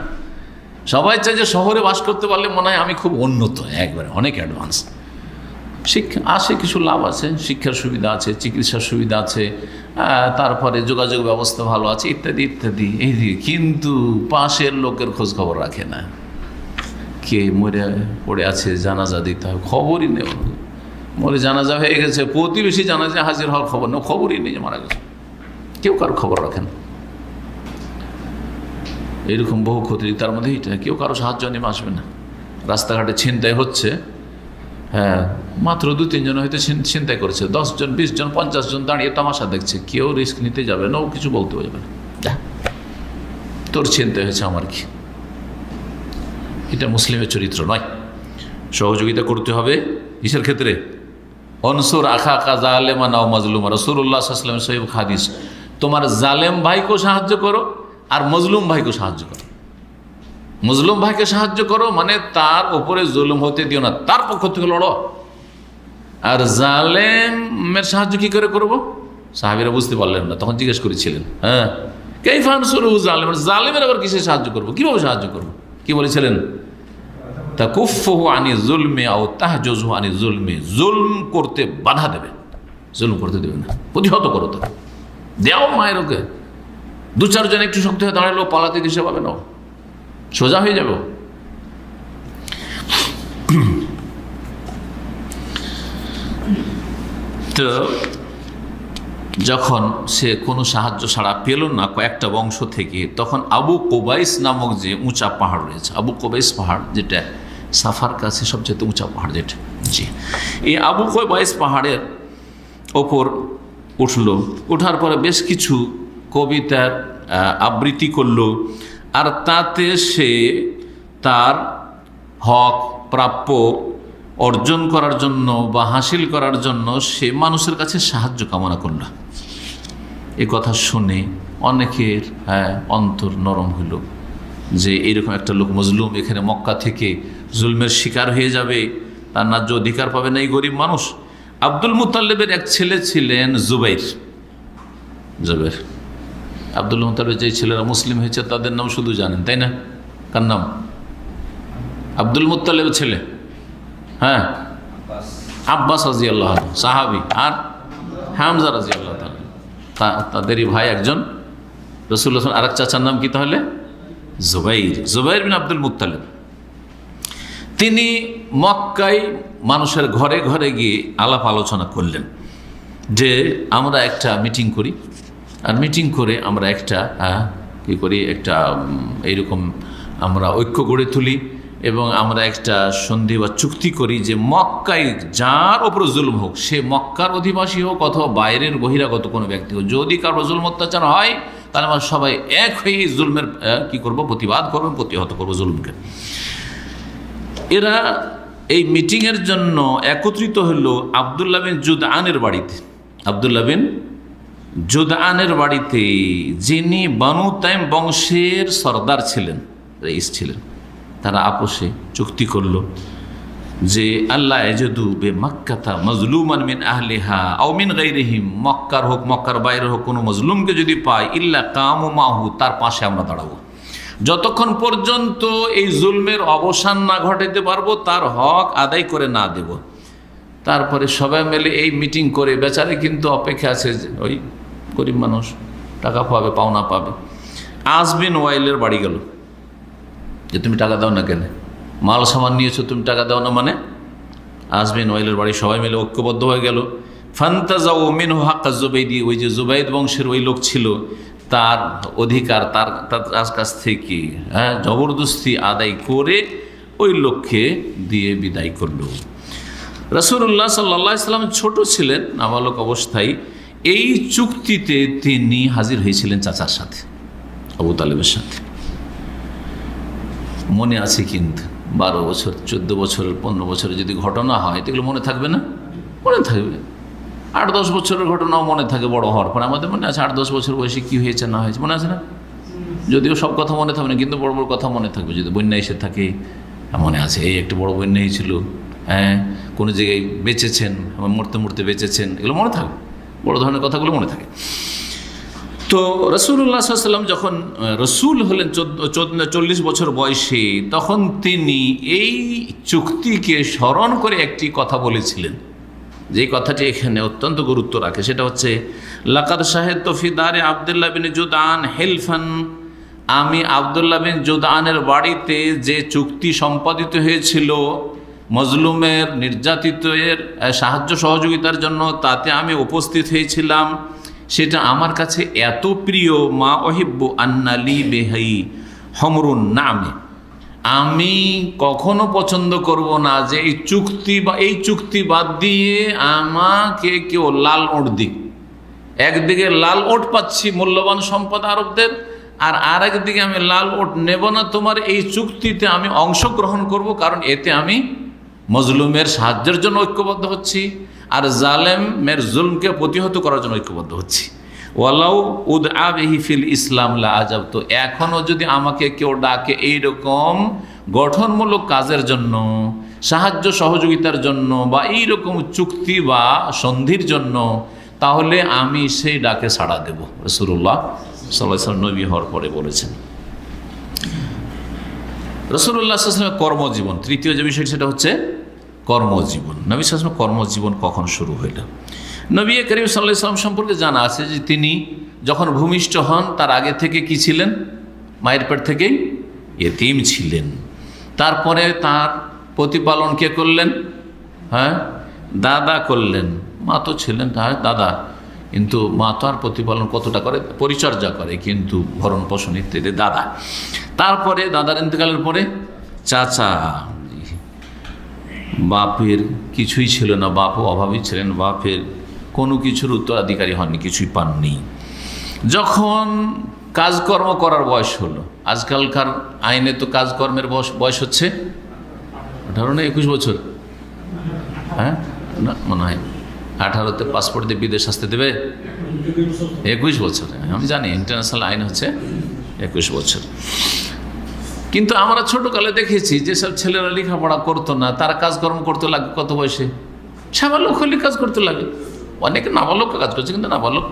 সবাই চায় যে শহরে বাস করতে পারলে মনে হয় আমি খুব উন্নত, একবারে অনেক অ্যাডভান্স। শিক্ষা আছে, কিছু লাভ আছে, শিক্ষার সুবিধা আছে, চিকিৎসার সুবিধা আছে, তারপরে যোগাযোগ ব্যবস্থা ভালো আছে, ইত্যাদি ইত্যাদি। এই কিন্তু পাশের লোকের খোঁজ খবর রাখে না। কে মরে পড়ে আছে, জানাজা দিতে হয়, খবরই নেই। মরে জানাজা হয়ে গেছে, প্রতিবেশী জানাজা হাজির হওয়ার খবর নেই, খবরই নেই যে মারা গেছে। কেউ কারো খবর রাখেন। এরকম বহু ক্ষতি, তার মধ্যে এইটা কেউ কারো সাহায্য নিয়ে আসবে না। রাস্তাঘাটে ছিনতাই হচ্ছে, হ্যাঁ, মাত্র 2-3 জন হয়তো ছিনতাই করেছে, 10 জন 20 জন 50 জন দাঁড়িয়ে তামাশা দেখছে, কেউ রিস্ক নিতে যাবে না, ও কিছু বলতে যাবে না, তোর ছিনতাই হয়েছে, আমার কি। এটা মুসলিমের চরিত্র নয়। সহযোগিতা করতে হবে কিসের ক্ষেত্রে? অনসুর আখা জালেমা নাও মাজলুমা, রাসূলুল্লাহ সাল্লাল্লাহু আলাইহি ওয়াসাল্লাম সহিহ হাদিস, তোমার জালেম ভাইকেও সাহায্য করো আর মজলুম ভাইকেও সাহায্য করো। মজলুম ভাইকে সাহায্য করো মানে তার উপরে জুলুম হতে দিও না, তার পক্ষ থেকে লড়ো। আর জালেমের সাহায্য কি করে করবো? সাহাবীরা বুঝতে পারলেন না, তখন জিজ্ঞেস করেছিলেন, হ্যাঁ, কাইফা আনসুরু জালেম, জালেমের আবার কিসে সাহায্য করবো, কিভাবে সাহায্য করবো? কি বলেছিলেন? তাকুফুহু আনি যুলমি আও তাহজুজু আনি যুলমি, জুলম করতে বাধা দেবে, জুলম করতে দেবে না, প্রতিহত করো, তাকে দেও মায়ের ওকে। 2-4 জন একটু শক্তি হয়ে দাঁড়ালো, পালাতে দিশে পাবে না, সোজা হয়ে যাবে। তো যখন সে কোনো সাহায্য ছাড়া পেল না কয়েকটা বংশ থেকে, তখন আবু কোবাইস নামক যে উঁচা পাহাড় রয়েছে, আবু কোবাইস পাহাড়, যেটা সাফার কাছে সবচেয়ে উঁচা পাহাড়, যেটা, জি, এই আবু কোবাইস পাহাড়ের ওপর উঠল। ওঠার পরে বেশ কিছু কবিতার আবৃত্তি করল, আর তাতে সে তার হক প্রাপ্য অর্জন করার জন্য বা হাসিল করার জন্য সে মানুষের কাছে সাহায্য কামনা করল। এ কথা শুনে অনেকের অন্তর নরম হইল যে এরকম একটা লোক মজলুম এখানে মক্কা থেকে জুলমের শিকার হয়ে যাবে, তার ন্যায্য অধিকার পাবে না এই গরিব মানুষ। আব্দুল মুত্তালিবের এক ছেলে ছিলেন জুবাইর। আব্দুল মুত্তালিবের যে ছেলেরা মুসলিম হয়েছে তাদের নাম শুধু জানেন, তাই না? কার নাম? আব্দুল মুত্তালিবের ছেলে, হ্যাঁ, আব্বাস রাদিয়াল্লাহু আনহু সাহাবী, আর হামজা রাদিয়াল্লাহু তাআলা, তাদেরই ভাই একজন রাসূলুল্লাহ। আরেক চাচার নাম কি তাহলে? জুবাইর বিন আব্দুল মুত্তালিব। তিনি মক্কায় মানুষের ঘরে ঘরে গিয়ে আলাপ আলোচনা করলেন যে আমরা একটা মিটিং করি, আর মিটিং করে আমরা একটা কি করি, একটা এইরকম আমরা ঐক্য গড়ে তুলি এবং আমরা একটা সন্ধি বা চুক্তি করি যে মক্কায় যার ওপর জুলুম হোক, সে মক্কার অধিবাসী হোক অথবা বাইরের বহিরাগত কোনো ব্যক্তি হোক, যদি কারো জুলুম অত্যাচার হয় তাহলে আমরা সবাই এক হয়ে জুলমের কি করব, প্রতিবাদ করবো, প্রতিহত করবো জুলুমকে। এরা এই মিটিংয়ের জন্য একত্রিত হলো আবদুল্লাহ বিন জুদআনের বাড়িতে। আবদুল্লাহ বিন জুদআনের বাড়িতে, যিনি বানু তাইম বংশের সর্দার ছিলেন, রাইস ছিলেন। তারা আপোষে চুক্তি করল যে আল্লাহ এজদু বে মক্কাতা মজলুমান মিন আহলিহা আও মিন গায়রিহিম, মক্কার হোক মক্কার বাইরে হোক কোনো মজলুমকে যদি পাই, ইল্লা কামু মাহু, তার পাশে আমরা দাঁড়াবো, যতক্ষণ পর্যন্ত এই জুলমের অবসান না ঘটাইতে পারবো, তার হক আদায় করে না দেব। তারপরে সবাই মিলে এই মিটিং করে, বেচারে কিন্তু অপেক্ষা আছে, ওই গরিব মানুষ টাকা পাবে, পাওনা পাবে। আস বিন ওয়াইলের বাড়ি গেল যে তুমি টাকা দাও না কেন, মাল সামান নিয়েছো তুমি টাকা দাও না, মানে আসবেন ওয়াইলের বাড়ি সবাই মিলে ঐক্যবদ্ধ হয়ে গেল। ফান্তাজাউ মিনহু হাক্কা জুবাইদি, ওই যে জুবাইদ বংশের ওই লোক ছিল তার অধিকার তার কাছ থেকে জবরদস্তি আদায় করে ওই লোককে দিয়ে বিদায় করল। রাসূলুল্লাহ সাল্লাল্লাহু আলাইহি ওয়াসাল্লাম ছোট ছিলেন, নাবালক অবস্থায় এই চুক্তিতে তিনি হাজির হয়েছিলেন চাচার সাথে, আবু তালেবের সাথে। মনে আছে কিন্তু 12 বছর 14 বছরের 15 বছরের যদি ঘটনা হয় এগুলো মনে থাকবে না? মনে থাকবে। 8-10 বছরের ঘটনাও মনে থাকে বড় হওয়ার পর। আমাদের মনে আছে 8-10 বছর বয়সে কী হয়েছে না হয়েছে, মনে আছে না? যদিও সব কথা মনে থাকবে না, কিন্তু বড় বড় কথা মনে থাকবে। যদি বন্যা এসে থাকে মনে আছে এই একটা বড় বন্যা হয়েছিল, কোনো জায়গায় বেঁচেছেন, মরতে মরতে বেঁচেছেন, এগুলো মনে থাকবে, বড় ধরনের কথাগুলো মনে থাকে। তো রাসূলুল্লাহ সাল্লাল্লাহু আলাইহি ওয়াসাল্লাম যখন রসুল হলেন 40 বছর বয়সে, তখন তিনি এই চুক্তিকে স্মরণ করে একটি কথা বলেছিলেন, যে কথাটি এখানে অত্যন্ত গুরুত্ব রাখে। সেটা হচ্ছে লাকাদ শাহিদতু ফি দারে আব্দুল্লাহ বিন জুদআন হিলফান, আমি আব্দুল্লাহ বিন জুদআনের বাড়িতে যে চুক্তি সম্পাদিত হয়েছিল মজলুমের, নির্যাতিতের সাহায্য সহযোগিতার জন্য, তাতে আমি উপস্থিত হয়েছিলাম। সেটা আমার কাছে এত প্রিয়, মা ওহিব্বু আন্নালি বেহাই হমরুন নামে, আমি কখনো পছন্দ করব না যে এই চুক্তি বাদ দিয়ে আমাকে কেউ লাল ওট দিক। একদিকে লাল ওট পাচ্ছি মূল্যবান সম্পদ আরবদের, আর আরেকদিকে আমি লাল ওট নেব না তোমার এই চুক্তিতে, আমি অংশগ্রহণ করব, কারণ এতে আমি মজলুমের সাহায্যের জন্য ঐক্যবদ্ধ হচ্ছি আর জালেমের জুলমকে প্রতিহত করার জন্য ঐক্যবদ্ধ হচ্ছি। ওয়ালাউ উদআ বিহি ফিল ইসলাম লা আজাব, তো এখনও যদি আমাকে কেউ ডাকে এইরকম গঠনমূলক কাজের জন্য, সাহায্য সহযোগিতার জন্য, বা এইরকম চুক্তি বা সন্ধির জন্য, তাহলে আমি সেই ডাকে সাড়া দেব। রাসূলুল্লাহ সাল্লাল্লাহু আলাইহি ওয়াসাল্লাম নবী হওয়ার পরে বলেছেন। রাসূলুল্লাহ সাল্লাল্লাহু আলাইহি ওয়াসাল্লামের কর্মজীবন, তৃতীয় যে বিষয় সেটা হচ্ছে কর্মজীবন। নবী সাল্লাল্লাহু আলাইহি ওয়াসাল্লাম কর্মজীবন কখন শুরু হইল? নবী করিম সাল্লাল্লাহু আলাইহি ওয়াসাল্লাম সম্পর্কে জানা আছে যে তিনি যখন ভূমিষ্ঠ হন তার আগে থেকে কি ছিলেন? মায়ের পেট থেকেই ইয়েতিম ছিলেন। তারপরে তার প্রতিপালন কে করলেন? দাদা করলেন। মা তো ছিলেন তার দাদা, কিন্তু মা তো আর প্রতিপালন কতটা করে, পরিচর্যা করে, কিন্তু ভরণ পোষণ ইত্যাদি দাদা। তারপরে দাদার ইন্তেকালের পরে চাচা। বাপের কিছুই ছিল না, বাপও অভাবী ছিলেন, বাপের কোনো কিছুর উত্তরাধিকারী হননি, কিছুই পাননি। যখন কাজকর্ম করার বয়স হলো, আজকালকার আইনে তো কাজকর্মের বয়স হচ্ছে 18 না 21 বছর, না মনে হয় 18তে পাসপোর্ট দিয়ে বিদেশ আসতে দেবে, 21 বছর। আমি জানি ইন্টারন্যাশনাল আইন হচ্ছে 21 বছর। কিন্তু আমরা ছোটকালে দেখেছি যেসব ছেলেরা লেখাপড়া করতো না, তারা কাজকর্ম করতে লাগে কত বয়সে? সাবালক হলে কাজ করতে লাগে। অনেকে নাবালক কাজ করছে, কিন্তু নাবালক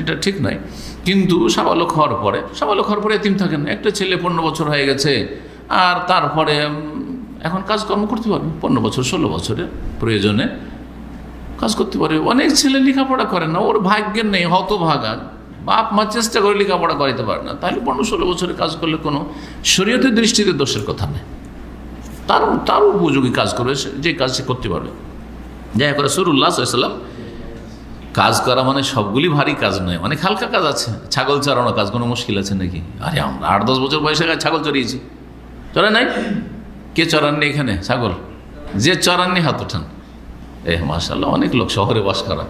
এটা ঠিক নয়। কিন্তু সাবালক হওয়ার পরে এতিম থাকেন। একটা ছেলে 15 বছর হয়ে গেছে, আর তারপরে এখন কাজকর্ম করতে পারবে 15 বছর 16 বছরে প্রয়োজনে কাজ করতে পারে। অনেক ছেলে লেখাপড়া করে না, ওর ভাগ্যের নেই, হতভাগা। বাপ মা চেষ্টা করে লেখাপড়া করাইতে পারে না, তাহলে 15-16 বছরে কাজ করলে কোনো শরীয়তের দৃষ্টিতে দোষের কথা নেই। তার উপযোগী কাজ করবে, যে কাজ সে করতে পারবে। যাই হোক, রাসূলুল্লাহ সাল্লাল্লাহু আলাইহি ওয়াসাল্লাম কাজ করা মানে সবগুলি ভারী কাজ নয়, অনেক হালকা কাজ আছে। ছাগল চড়ানো কাজ কোনো মুশকিল আছে নাকি? আরে আমরা 8-10 বছর বয়সে ছাগল চড়িয়েছি, চড়ে নাই? কে চড়াননি এখানে ছাগল? যে চড়াননি হাত ওঠান। মাশাআল্লাহ, অনেক লোক শহরে বাস করা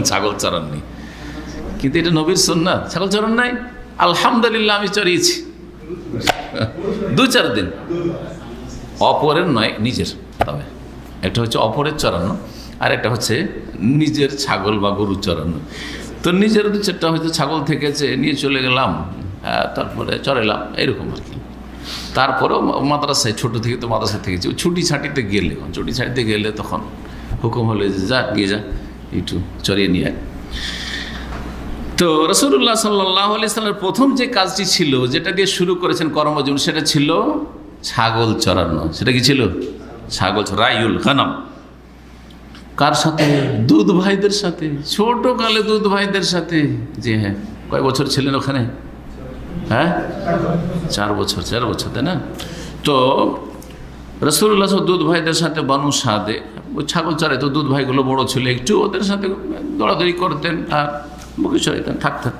ছাগল চড়াননি, কিন্তু এটা নবীর সুন্নাত। ছাগল চড়ান নাই? আলহামদুলিল্লাহ, আমি চড়িয়েছি 2-4 দিন। অপরের নয়, নিজের। তবে একটা হচ্ছে অপরের চড়ানো, আর একটা হচ্ছে নিজের ছাগল বা গরু চড়ানো। তো নিজের 2-4টা হয়তো ছাগল থেকেছে, নিয়ে চলে গেলাম, তারপরে চড়ালাম, এরকম আর কি। তারপরেও মাদ্রাসায়, ছোটো থেকে তো মাদ্রাসায় থেকেছি, ছুটি ছাটিতে গেলে তখন হুকুম হলে যে যা গিয়ে যা একটু চড়িয়ে নিয়ে। তো রাসূলুল্লাহ সাল্লাল্লাহু আলাইহি ওয়াসাল্লামের প্রথম যে কাজটি ছিল, যেটা দিয়ে শুরু করেছেন কর্মজীবন, সেটা ছিল ছাগল চড়ানো। সেটা কি ছিল? ছাগল রাইউল গানাম। কার সাথে? দুধ ভাইদের সাথে, ছোটকালে দুধ ভাইদের সাথে। জি হ্যাঁ। কয় বছর ছিলেন ওখানে? 4 বছর, তাই না? তো রাসূলুল্লাহ দুধ ভাইদের সাথে বানু সাদে ওই ছাগল চড়াই, তো দুধ ভাইগুলো বড় ছিল একটু, ওদের সাথে দৌড়াদৌড়ি করতেন আর বকরি চড়াইতেন, থাকতেন।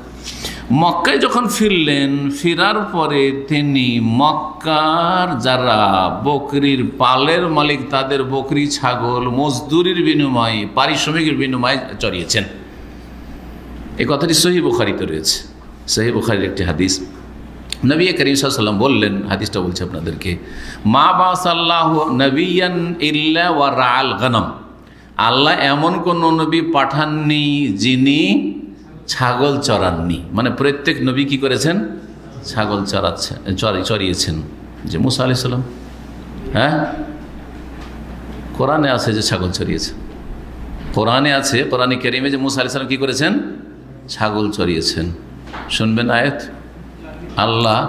মক্কায় যখন ফিরলেন, ফেরার পরে তিনি মক্কার যারা বকরির পালের মালিক তাদের বকরি ছাগল মজদুরির বিনিময়ে, পারিশ্রমিকের বিনিময়ে চড়িয়েছেন। এই কথাটি সহিহ বুখারীতে রয়েছে, সহিহ বুখারীর একটি হাদিস। নবী করিম সাল্লাল্লাহু আলাইহি ওয়াসাল্লাম বললেন, হাদিসটা বলছে আপনাদেরকে, মা বাসাল্লাহু নবিয়ান ইল্লা ওয়া রাআল গনম, আল্লাহ এমন কোন নবী পাঠাননি যিনি ছাগল চড়াননি। মানে প্রত্যেক নবী কি করেছেন? ছাগল চড়িয়েছেন। যে মুসা আলাইহিস সালাম, হ্যাঁ কোরআনে আছে যে ছাগল চড়িয়েছেন, কোরআনে আছে, কোরআনে কারীমে যে মুসা আলাইহিস সালাম কি করেছেন? ছাগল চড়িয়েছেন। শুনবেন আয়াত। আল্লাহ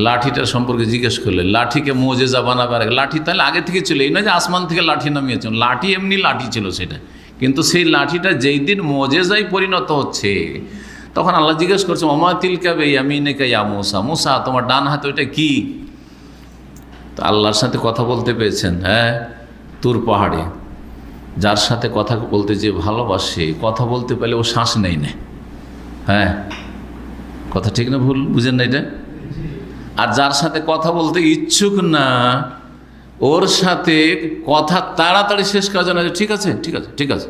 লাঠিটার সম্পর্কে জিজ্ঞেস করলেন, লাঠিকে মুজিজা বানাবার, লাঠি তাহলে আগে থেকে ছিল, এই নয় যে আসমান থেকে লাঠি নামিয়েছেন, লাঠি এমনি লাঠি ছিল সেটা, কিন্তু সেই লাঠিটা যেই দিন মুজিজায় পরিণত হচ্ছে তখন আল্লাহ জিজ্ঞেস করছে, ওমা তিলকা বিয়ামিনিকা ইয়া মুসা, মুসা তোমার ডান হাতে ওইটা কি? তো আল্লাহর সাথে কথা বলতে পেয়েছেন, হ্যাঁ তুর পাহাড়ে যার সাথে কথা বলতে যে ভালোবাসে, কথা বলতে পেলে ও শ্বাস নেই না। হ্যাঁ কথা ঠিক না ভুল বুঝেন না এটা? আর যার সাথে কথা বলতে ইচ্ছুক না, ওর সাথে কথা তাড়াতাড়ি শেষ করার জন্য ঠিক আছে ঠিক আছে ঠিক আছে।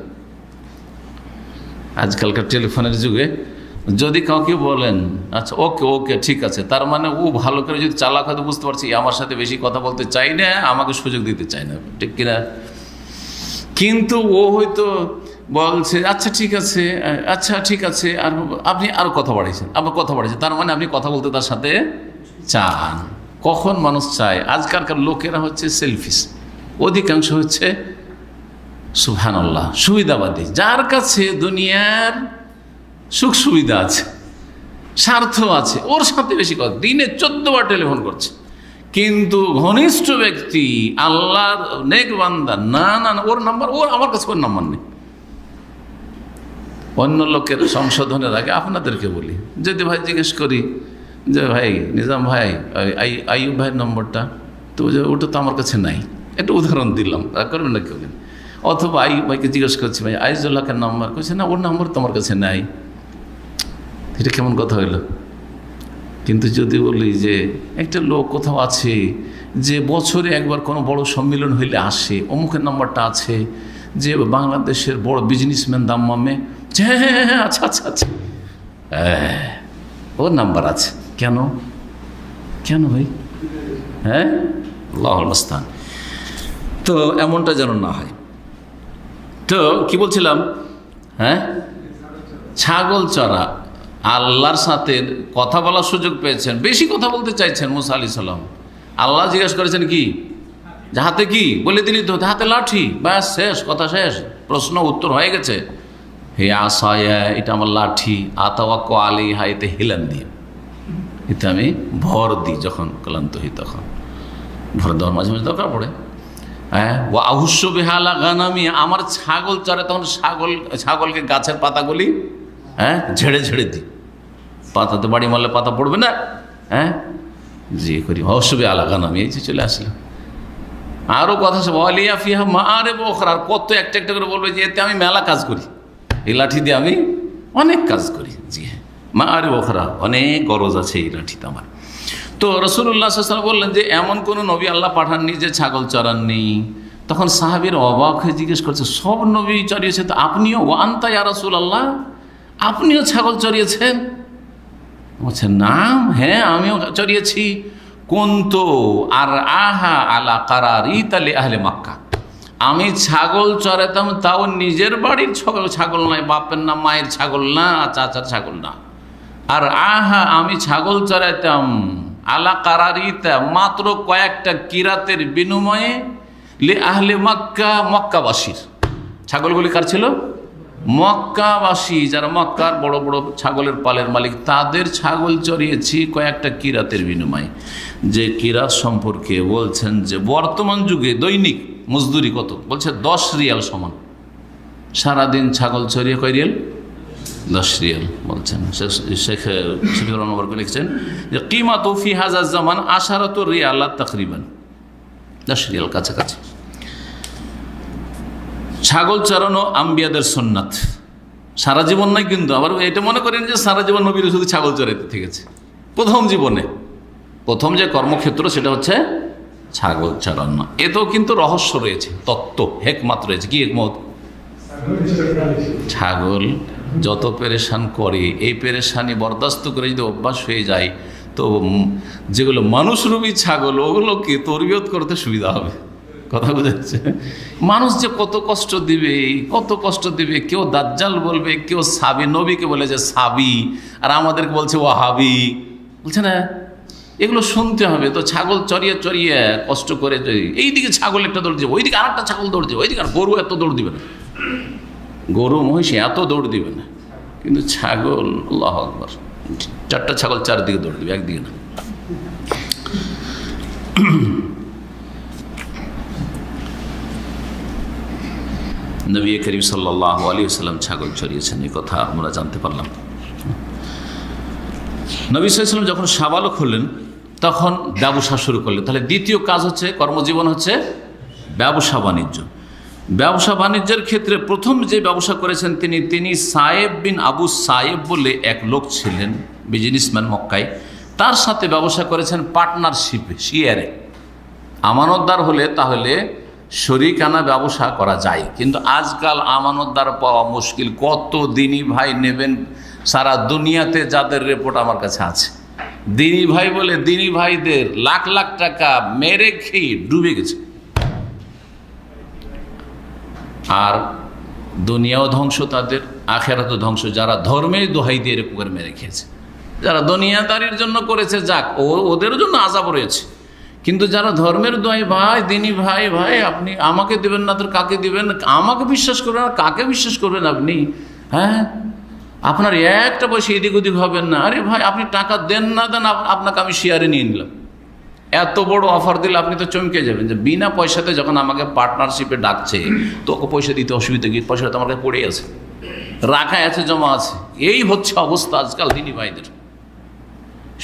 আজকালকার টেলিফোনের যুগে যদি কাউকে বলেন আচ্ছা ওকে ওকে ঠিক আছে, তার মানে ও ভালো করে যদি চালাক হয়তো বুঝতে পারছি আমার সাথে বেশি কথা বলতে চাই না, আমাকে সুযোগ দিতে চাই না, ঠিক কিনা? কিন্তু ও হয়তো বলছে আচ্ছা ঠিক আছে, আচ্ছা ঠিক আছে, আর আপনি আরও কথা বাড়িয়েছেন, আপনার কথা বাড়িয়েছেন, তার মানে আপনি কথা বলতে তার সাথে চান। কখন মানুষ চায়? আজকালকার লোকেরা হচ্ছে সেলফিশ, অধিকাংশ হচ্ছে সুবহানাল্লাহ সুবিধাবাদী, যার কাছে দুনিয়ার সুখ সুবিধা আছে, স্বার্থ আছে, ওর সাথে বেশি কথা, দিনে 14 বার টেলিফোন করছে। কিন্তু ঘনিষ্ঠ ব্যক্তি আল্লাহর নেক বান্দা, না না না ওর নাম্বার, ওর আমার কাছে ওর নাম্বার নেই। অন্য লোকের সংশোধনের আগে আপনাদেরকে বলি, যদি ভাই জিজ্ঞেস করি যে ভাই নিজাম ভাই আইয়ুব ভাইয়ের নম্বরটা, তো ওটা তো আমার কাছে নাই, একটা উদাহরণ দিলাম, করবেন না কেউ। অথবা আইয়ুব ভাইকে জিজ্ঞেস করছি ভাই আইজুল হকের নাম্বার, করছে না ওর নাম্বার তো আমার কাছে নাই। এটা কেমন কথা হইলো? কিন্তু যদি বলি যে একটা লোক কোথাও আছে যে বছরে একবার কোনো বড় সম্মেলন হইলে আসে, অমুকের নাম্বারটা আছে, যে বাংলাদেশের বড় বিজনেসম্যান দাম্মামে, হ্যাঁ হ্যাঁ হ্যাঁ আচ্ছা আচ্ছা আচ্ছা ওর নাম্বার আছে, কেন কেন ভাই? হ্যাঁ আল্লাহুল মুস্তাআন। তো এমনটা যেন না হয়। তো কি বলছিলাম? হ্যাঁ ছাগল চড়া, আল্লাহর সাথে কথা বলার সুযোগ পেয়েছেন, বেশি কথা বলতে চাইছেন মুসা আলাইহিস সালাম। আল্লাহ জিজ্ঞাসা করেছেন কি? হাতে কি? বলে দিলি তো হাতে লাঠি, ব্যাস শেষ, কথা শেষ, প্রশ্ন উত্তর হয়ে গেছে। হে আসায়া, এটা আমার লাঠি, আতাওয়াক্কু আলাইহা, এতে হেলান দিই, এতে আমি ভর দিই যখন ক্লান্ত হই, তখন ভর দেওয়ার মাঝে মাঝে দরকার পড়ে। হ্যাঁ ও আহুস্য বেহালা গানামি, আমার ছাগল চড়ে তখন ছাগলকে গাছের পাতাগুলি হ্যাঁ ঝেড়ে ঝেড়ে দিই, পাতাতে বাড়ি মারলে পাতা পড়বে না, হ্যাঁ জি করি আহুস্য বেহালা গানামি, এই যে চলে আসলাম। আরও কথা সব আলিয়া ফিহা মা আরে বখরা, আর কত একটা একটা করে বলবে যে এতে আমি মেলা কাজ করি, এই লাঠি দিয়ে আমি অনেক কাজ করি। জি হ্যাঁ মা আরে বখরা, অনেক গরজ আছে এই লাঠিতে আমার। তো রাসূলুল্লাহ সাল্লাল্লাহু আলাইহি ওয়াসাল্লাম বললেন যে এমন কোনো নবী আল্লাহ পাঠাননি যে ছাগল চড়াননি। তখন সাহাবীর অবাক হয়ে জিজ্ঞেস করছে, সব নবী চড়িয়েছে, তো আপনিও? ও আনতা ইয়া রাসূলুল্লাহ, আপনিও ছাগল চড়িয়েছেন? বলছেন নাম, হ্যাঁ আমিও চড়িয়েছি। কুনতু আর আহা আলা কারারিত লি আহলে মক্কা, আমি ছাগল চড়াতাম, তাও নিজের বাড়ির ছাগল নয়, বাপের না মায়ের ছাগল না, চাচার ছাগল না। আর আহা আমি ছাগল চড়াইতাম আলা কারারিতা, মাত্র কয়েকটা কিরাতের বিনিময়ে, লি আহলে মক্কা, মক্কাবাসীর। ছাগলগুলি কার ছিল? মক্কাবাসী, যারা মক্কার বড় বড় ছাগলের পালের মালিক, তাদের ছাগল চড়িয়েছি কয়েকটা কিরাতের বিনিময়ে। যে কিরাত সম্পর্কে বলছেন যে বর্তমান যুগে দৈনিক মজদুরি কত? বলছে 10 রিয়াল সমান। সারাদিন ছাগল চড়িয়ে কয় রিয়াল? 10 রিয়াল বলছেন। শেখ শফিকুর রহমান লিখছেন যে কিমাতু ফি হাযা জামান আশারাতু রিয়াল তাকরিবান, 10 রিয়াল কাছাকাছি। ছাগল চড়ানো আম্বিয়াদের সুন্নাত, সারা জীবন নয় কিন্তু। আবার এটা মনে করেন যে সারা জীবন নবীর শুধু ছাগল চড়াইতে থেকেছে। প্রথম জীবনে প্রথম যে কর্মক্ষেত্র সেটা হচ্ছে ছাগল চড়ানো। এতেও কিন্তু রহস্য রয়েছে, তত্ত্ব, হেকমত রয়েছে। কি হেকমত? ছাগল যত পেরেশান করে, এই পেরেশানি বরদাস্ত করে যদি অভ্যাস হয়ে যায়, তো যেগুলো মানুষরূপী ছাগল ওগুলোকে তরবিয়ত করতে সুবিধা হবে। কথা বুঝাচ্ছে? মানুষ যে কত কষ্ট দিবে, কত কষ্ট দিবে। কেউ দাজ্জাল বলবে, কেউ সাবি, নবীকে বলে যে সাবি, আর আমাদেরকে বলছে ওয়াহাবি, বলছে না? এগুলো শুনতে হবে। তো ছাগল চড়িয়ে চড়িয়ে কষ্ট করে, এইদিকে ছাগল একটা দৌড় দিবে, ওইদিকে আরেকটা ছাগল দৌড় দিবে, ওইদিকে আর গরু এত দৌড় দিবে না, গরু মহিষী এত দৌড় দিবে না, কিন্তু ছাগল আল্লাহু আকবার, 4টা ছাগল 4 দিকে দৌড় দিবে, একদিকে না। নবী করিম সাল্লাল্লাহু আলাইহি ওয়াসাল্লাম ছাগল চড়িয়েছেন, এই কথা আমরা জানতে পারলাম। নবী সাল্লাল্লাহু আলাইহি ওয়াসাল্লাম যখন সাবালক হলেন তখন ব্যবসা শুরু করলেন। তাহলে দ্বিতীয় কাজ হচ্ছে, কর্মজীবন হচ্ছে ব্যবসা বাণিজ্য। ব্যবসা বাণিজ্যের ক্ষেত্রে প্রথম যে ব্যবসা করেছেন তিনি সায়েব বিন আবু সায়েব বলে এক লোক ছিলেন, বিজনেসম্যান মক্কায়। তার সাথে ব্যবসা করেছেন পার্টনারশিপে, শেয়ারে। আমানতদার হলে তাহলে শরিকানা ব্যবসা করা যায়, কিন্তু আজকাল আমানতদার পাওয়া মুশকিল। কত দিনী ভাই নেবেন সারা দুনিয়াতে, যাদের রিপোর্ট আমার কাছে আছে, দিনী ভাই বলে দিনী ভাইদের লাখ লাখ টাকা মেরে খেয়ে ডুবে গেছে। আর দুনিয়াও ধ্বংস তাদের, আখেরাতও ধ্বংস। যারা ধর্মের দোহাই দিয়ে এরকম করে মেরে খেয়েছে, যারা দুনিয়াদারির জন্য করেছে, যাক, ওদের জন্য আযাব রয়েছে। কিন্তু যারা ধর্মের দোহাই, ভাই দিনী ভাই, ভাই আপনি আমাকে দেবেন না তো কাকে দিবেন? আমাকে বিশ্বাস করবেন আর কাকে বিশ্বাস করবেন আপনি? হ্যাঁ, আপনার একটা পয়সা এদিক ওদিক হবেন না। আরে ভাই আপনি টাকা দেন না দেন, আপনাকে আমি শেয়ারে নিয়ে নিলাম। এত বড় অফার দিলে আপনি তো চমকে যাবেন যে বিনা পয়সাতে যখন আমাকে পার্টনারশিপে ডাকছে, তো ওকে পয়সা দিতে অসুবিধা কি? পয়সাটা আমার কাছে পড়ে আছে, রাখা আছে, জমা আছে। এই হচ্ছে অবস্থা আজকাল দিনী ভাইদের।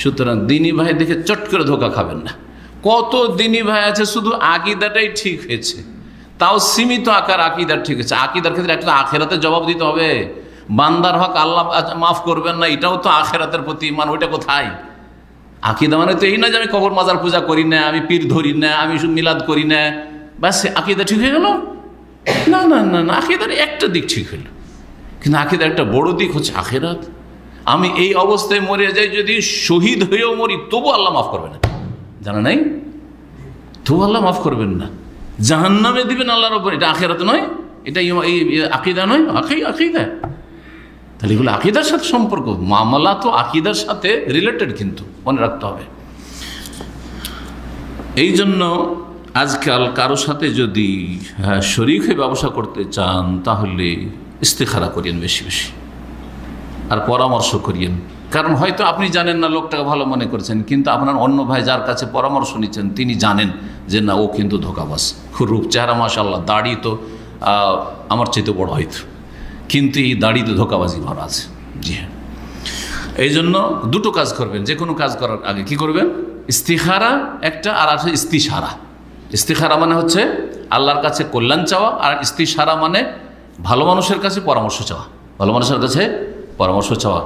সুতরাং দিনী ভাই দেখে চট করে ধোকা খাবেন না। কত দিনী ভাই আছে শুধু আকীদাটাই ঠিক হয়েছে, তাও সীমিত আকার আকীদা ঠিক হয়েছে। আকীদার ক্ষেত্রে একটা আখেরাতে জবাব দিতে হবে। বান্দার হক আল্লাহ মাফ করবেন না, এটাও তো আখেরাতের প্রতি ইমান। ওইটা কোথায়? আকীদা মানে তো এই না যে আমি কবর মাজার পূজা করি না, আমি পীর ধরি না, আমি মিলাদ করি না, ব্যাস আকীদা ঠিক হয়ে গেল? না না না না, আকীদার একটা দিক ঠিক হইল, কিন্তু আকীদার একটা বড় দিক হচ্ছে আখেরাত। আমি এই অবস্থায় মরে যাই, যদি শহীদ হয়েও মরি, তবু আল্লাহ মাফ করবে না, জানা নাই? তবু আল্লাহ মাফ করবেন না, জাহান্নামে দিবেন আল্লাহর উপর। এটা আখেরাত নয়, এটা এই আকীদা নয়, আকীদা। তাহলে এগুলো আকীদার সাথে সম্পর্ক, মামলা তো আকীদার সাথে রিলেটেড, কিন্তু মনে রাখতে হবে। এই জন্য আজকাল কারোর সাথে যদি শরীক হয়ে ব্যবসা করতে চান, তাহলে ইস্তেখারা করিয়েন বেশি বেশি, আর পরামর্শ করিয়েন। কারণ হয়তো আপনি জানেন না লোকটাকে ভালো মনে করছেন, কিন্তু আপনার অন্য ভাই যার কাছে পরামর্শ নিচ্ছেন তিনি জানেন যে না, ও কিন্তু ধোঁকাবাজ। খুব রূপ চেহারা মাশাআল্লাহ, দাড়ি তো আমার চাইতে বড় হয়তো, কিন্তু এই দাড়িতে ধোঁকাবাজি ভরা আছে। জি হ্যাঁ, এই জন্য দুটো কাজ করবেন। যে কোনো কাজ করার আগে কি করবেন? ইস্তিখারা একটা, আর আছে ইস্তিশারা। ইস্তিখারা মানে হচ্ছে আল্লাহর কাছে কল্যাণ চাওয়া, আর ইস্তিশারা মানে ভালো মানুষের কাছে পরামর্শ চাওয়া। ভালো মানুষের কাছে পরামর্শ চাওয়া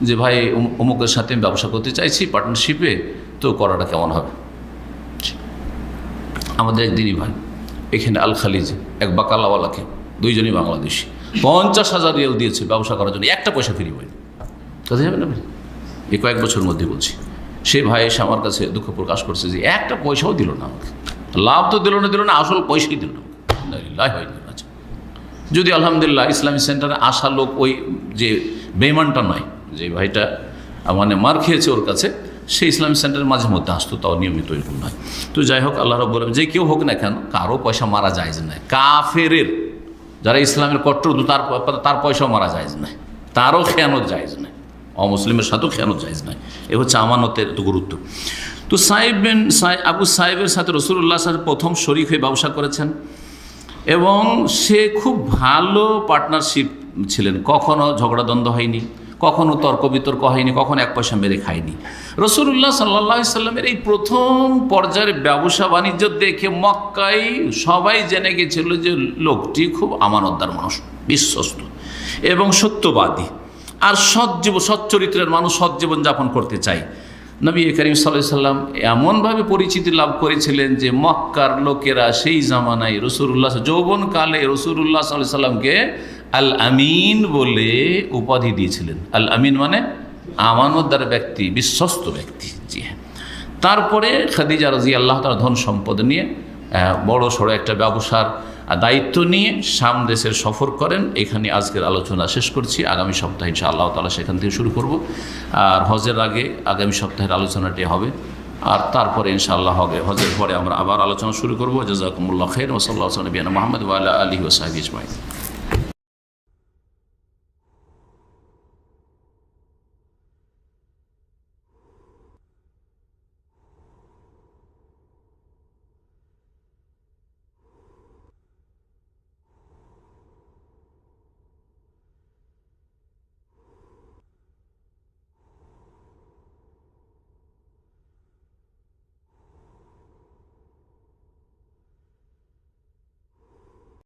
যে ভাই অমুকের সাথে আমি ব্যবসা করতে চাইছি পার্টনারশিপে, তো করাটা কেমন হবে? আমাদের একদিনই ভাই এখানে আল খালিজে এক বাকালাওয়ালাকে, দুইজনই বাংলাদেশি, 50,000 রিয়াল দিয়েছে ব্যবসা করার জন্য, একটা পয়সা ফিরি হয়নি। কোথায় যাবে না ভাই? এই কয়েক বছর মধ্যে বলছি। সে ভাই এসে আমার কাছে দুঃখ প্রকাশ করছে যে একটা পয়সাও দিল না আমাকে, লাভ তো দিল না, আসল পয়সাই দিল না। যদি আলহামদুলিল্লাহ ইসলামী সেন্টারে আসা লোক ওই যে বেঈমানটা নয়, যে ভাইটা মানে মার খেয়েছে ওর কাছে, সেই ইসলামী সেন্টারের মাঝে মধ্যে আসতো, তাও নিয়মিত এরকম নয়। তো যাই হোক, আল্লাহ রাব্বুল আলামিন যে কেউ হোক না কেন, কারো পয়সা মারা জায়েজ নয়। কাফেরের, যারা ইসলামের কট্টর, তার পয়সাও মারা জায়েজ নয়, তারও খেয়ানত জায়েজ নয়, অমুসলিমের সাথেও খেয়ানত জায়েজ নয়। এ হচ্ছে আমানতের তো গুরুত্ব। তো আবু সাহেবের সাথে রাসূলুল্লাহর সাথে প্রথম শরীক হয়ে ব্যবসা করেছেন, এবং সে খুব ভালো পার্টনারশিপ ছিলেন। কখনো ঝগড়াদ্বন্দ্ব হয়নি, কখনো তর্ক বিতর্ক হয়নি, কখনো এক পয়সা মেরে খায়নি। রাসূলুল্লাহ সাল্লাল্লাহু আলাইহি সাল্লামের এই প্রথম পর্যায়ের ব্যবসা বাণিজ্য দেখে মক্কায় সবাই জেনে গেছিল যে লোকটি খুব আমানতদার মানুষ, বিশ্বস্ত এবং সত্যবাদী, আর সচ্চরিত্রের মানুষ, সৎ জীবনযাপন করতে চায়। নবী করিম সাল্লাল্লাহু আলাইহি সাল্লাম এমনভাবে পরিচিতি লাভ করেছিলেন যে মক্কার লোকেরা সেই জামানায় রাসূলুল্লাহ যৌবনকালে রাসূলুল্লাহ সাল্লাল্লাহু আলাইহি সাল্লামকে আল আমিন বলে উপাধি দিয়েছিলেন। আল আমিন মানে আমানতদার ব্যক্তি, বিশ্বস্ত ব্যক্তি। জি হ্যাঁ। তারপরে খাদিজা রাদিয়াল্লাহু তাআলা ধন সম্পদ নিয়ে বড় সড়ো একটা ব্যবসার দায়িত্ব নিয়ে শাম দেশের সফর করেন। এখানে আজকের আলোচনা শেষ করছি। আগামী সপ্তাহে ইনশাআল্লাহ তাআলা সেখান থেকে শুরু করব। আর হজের আগে আগামী সপ্তাহের আলোচনাটি হবে, আর তারপরে ইনশাআল্লাহ হবে হজের পরে আমরা আবার আলোচনা শুরু করব। জাযাকুমুল্লাহ খাইর ওয়া সাল্লাল্লাহু আলা নবিয়িনা মুহাম্মদ ওয়া আলা আলিহি ওয়া সাহবিহি আজমাইন।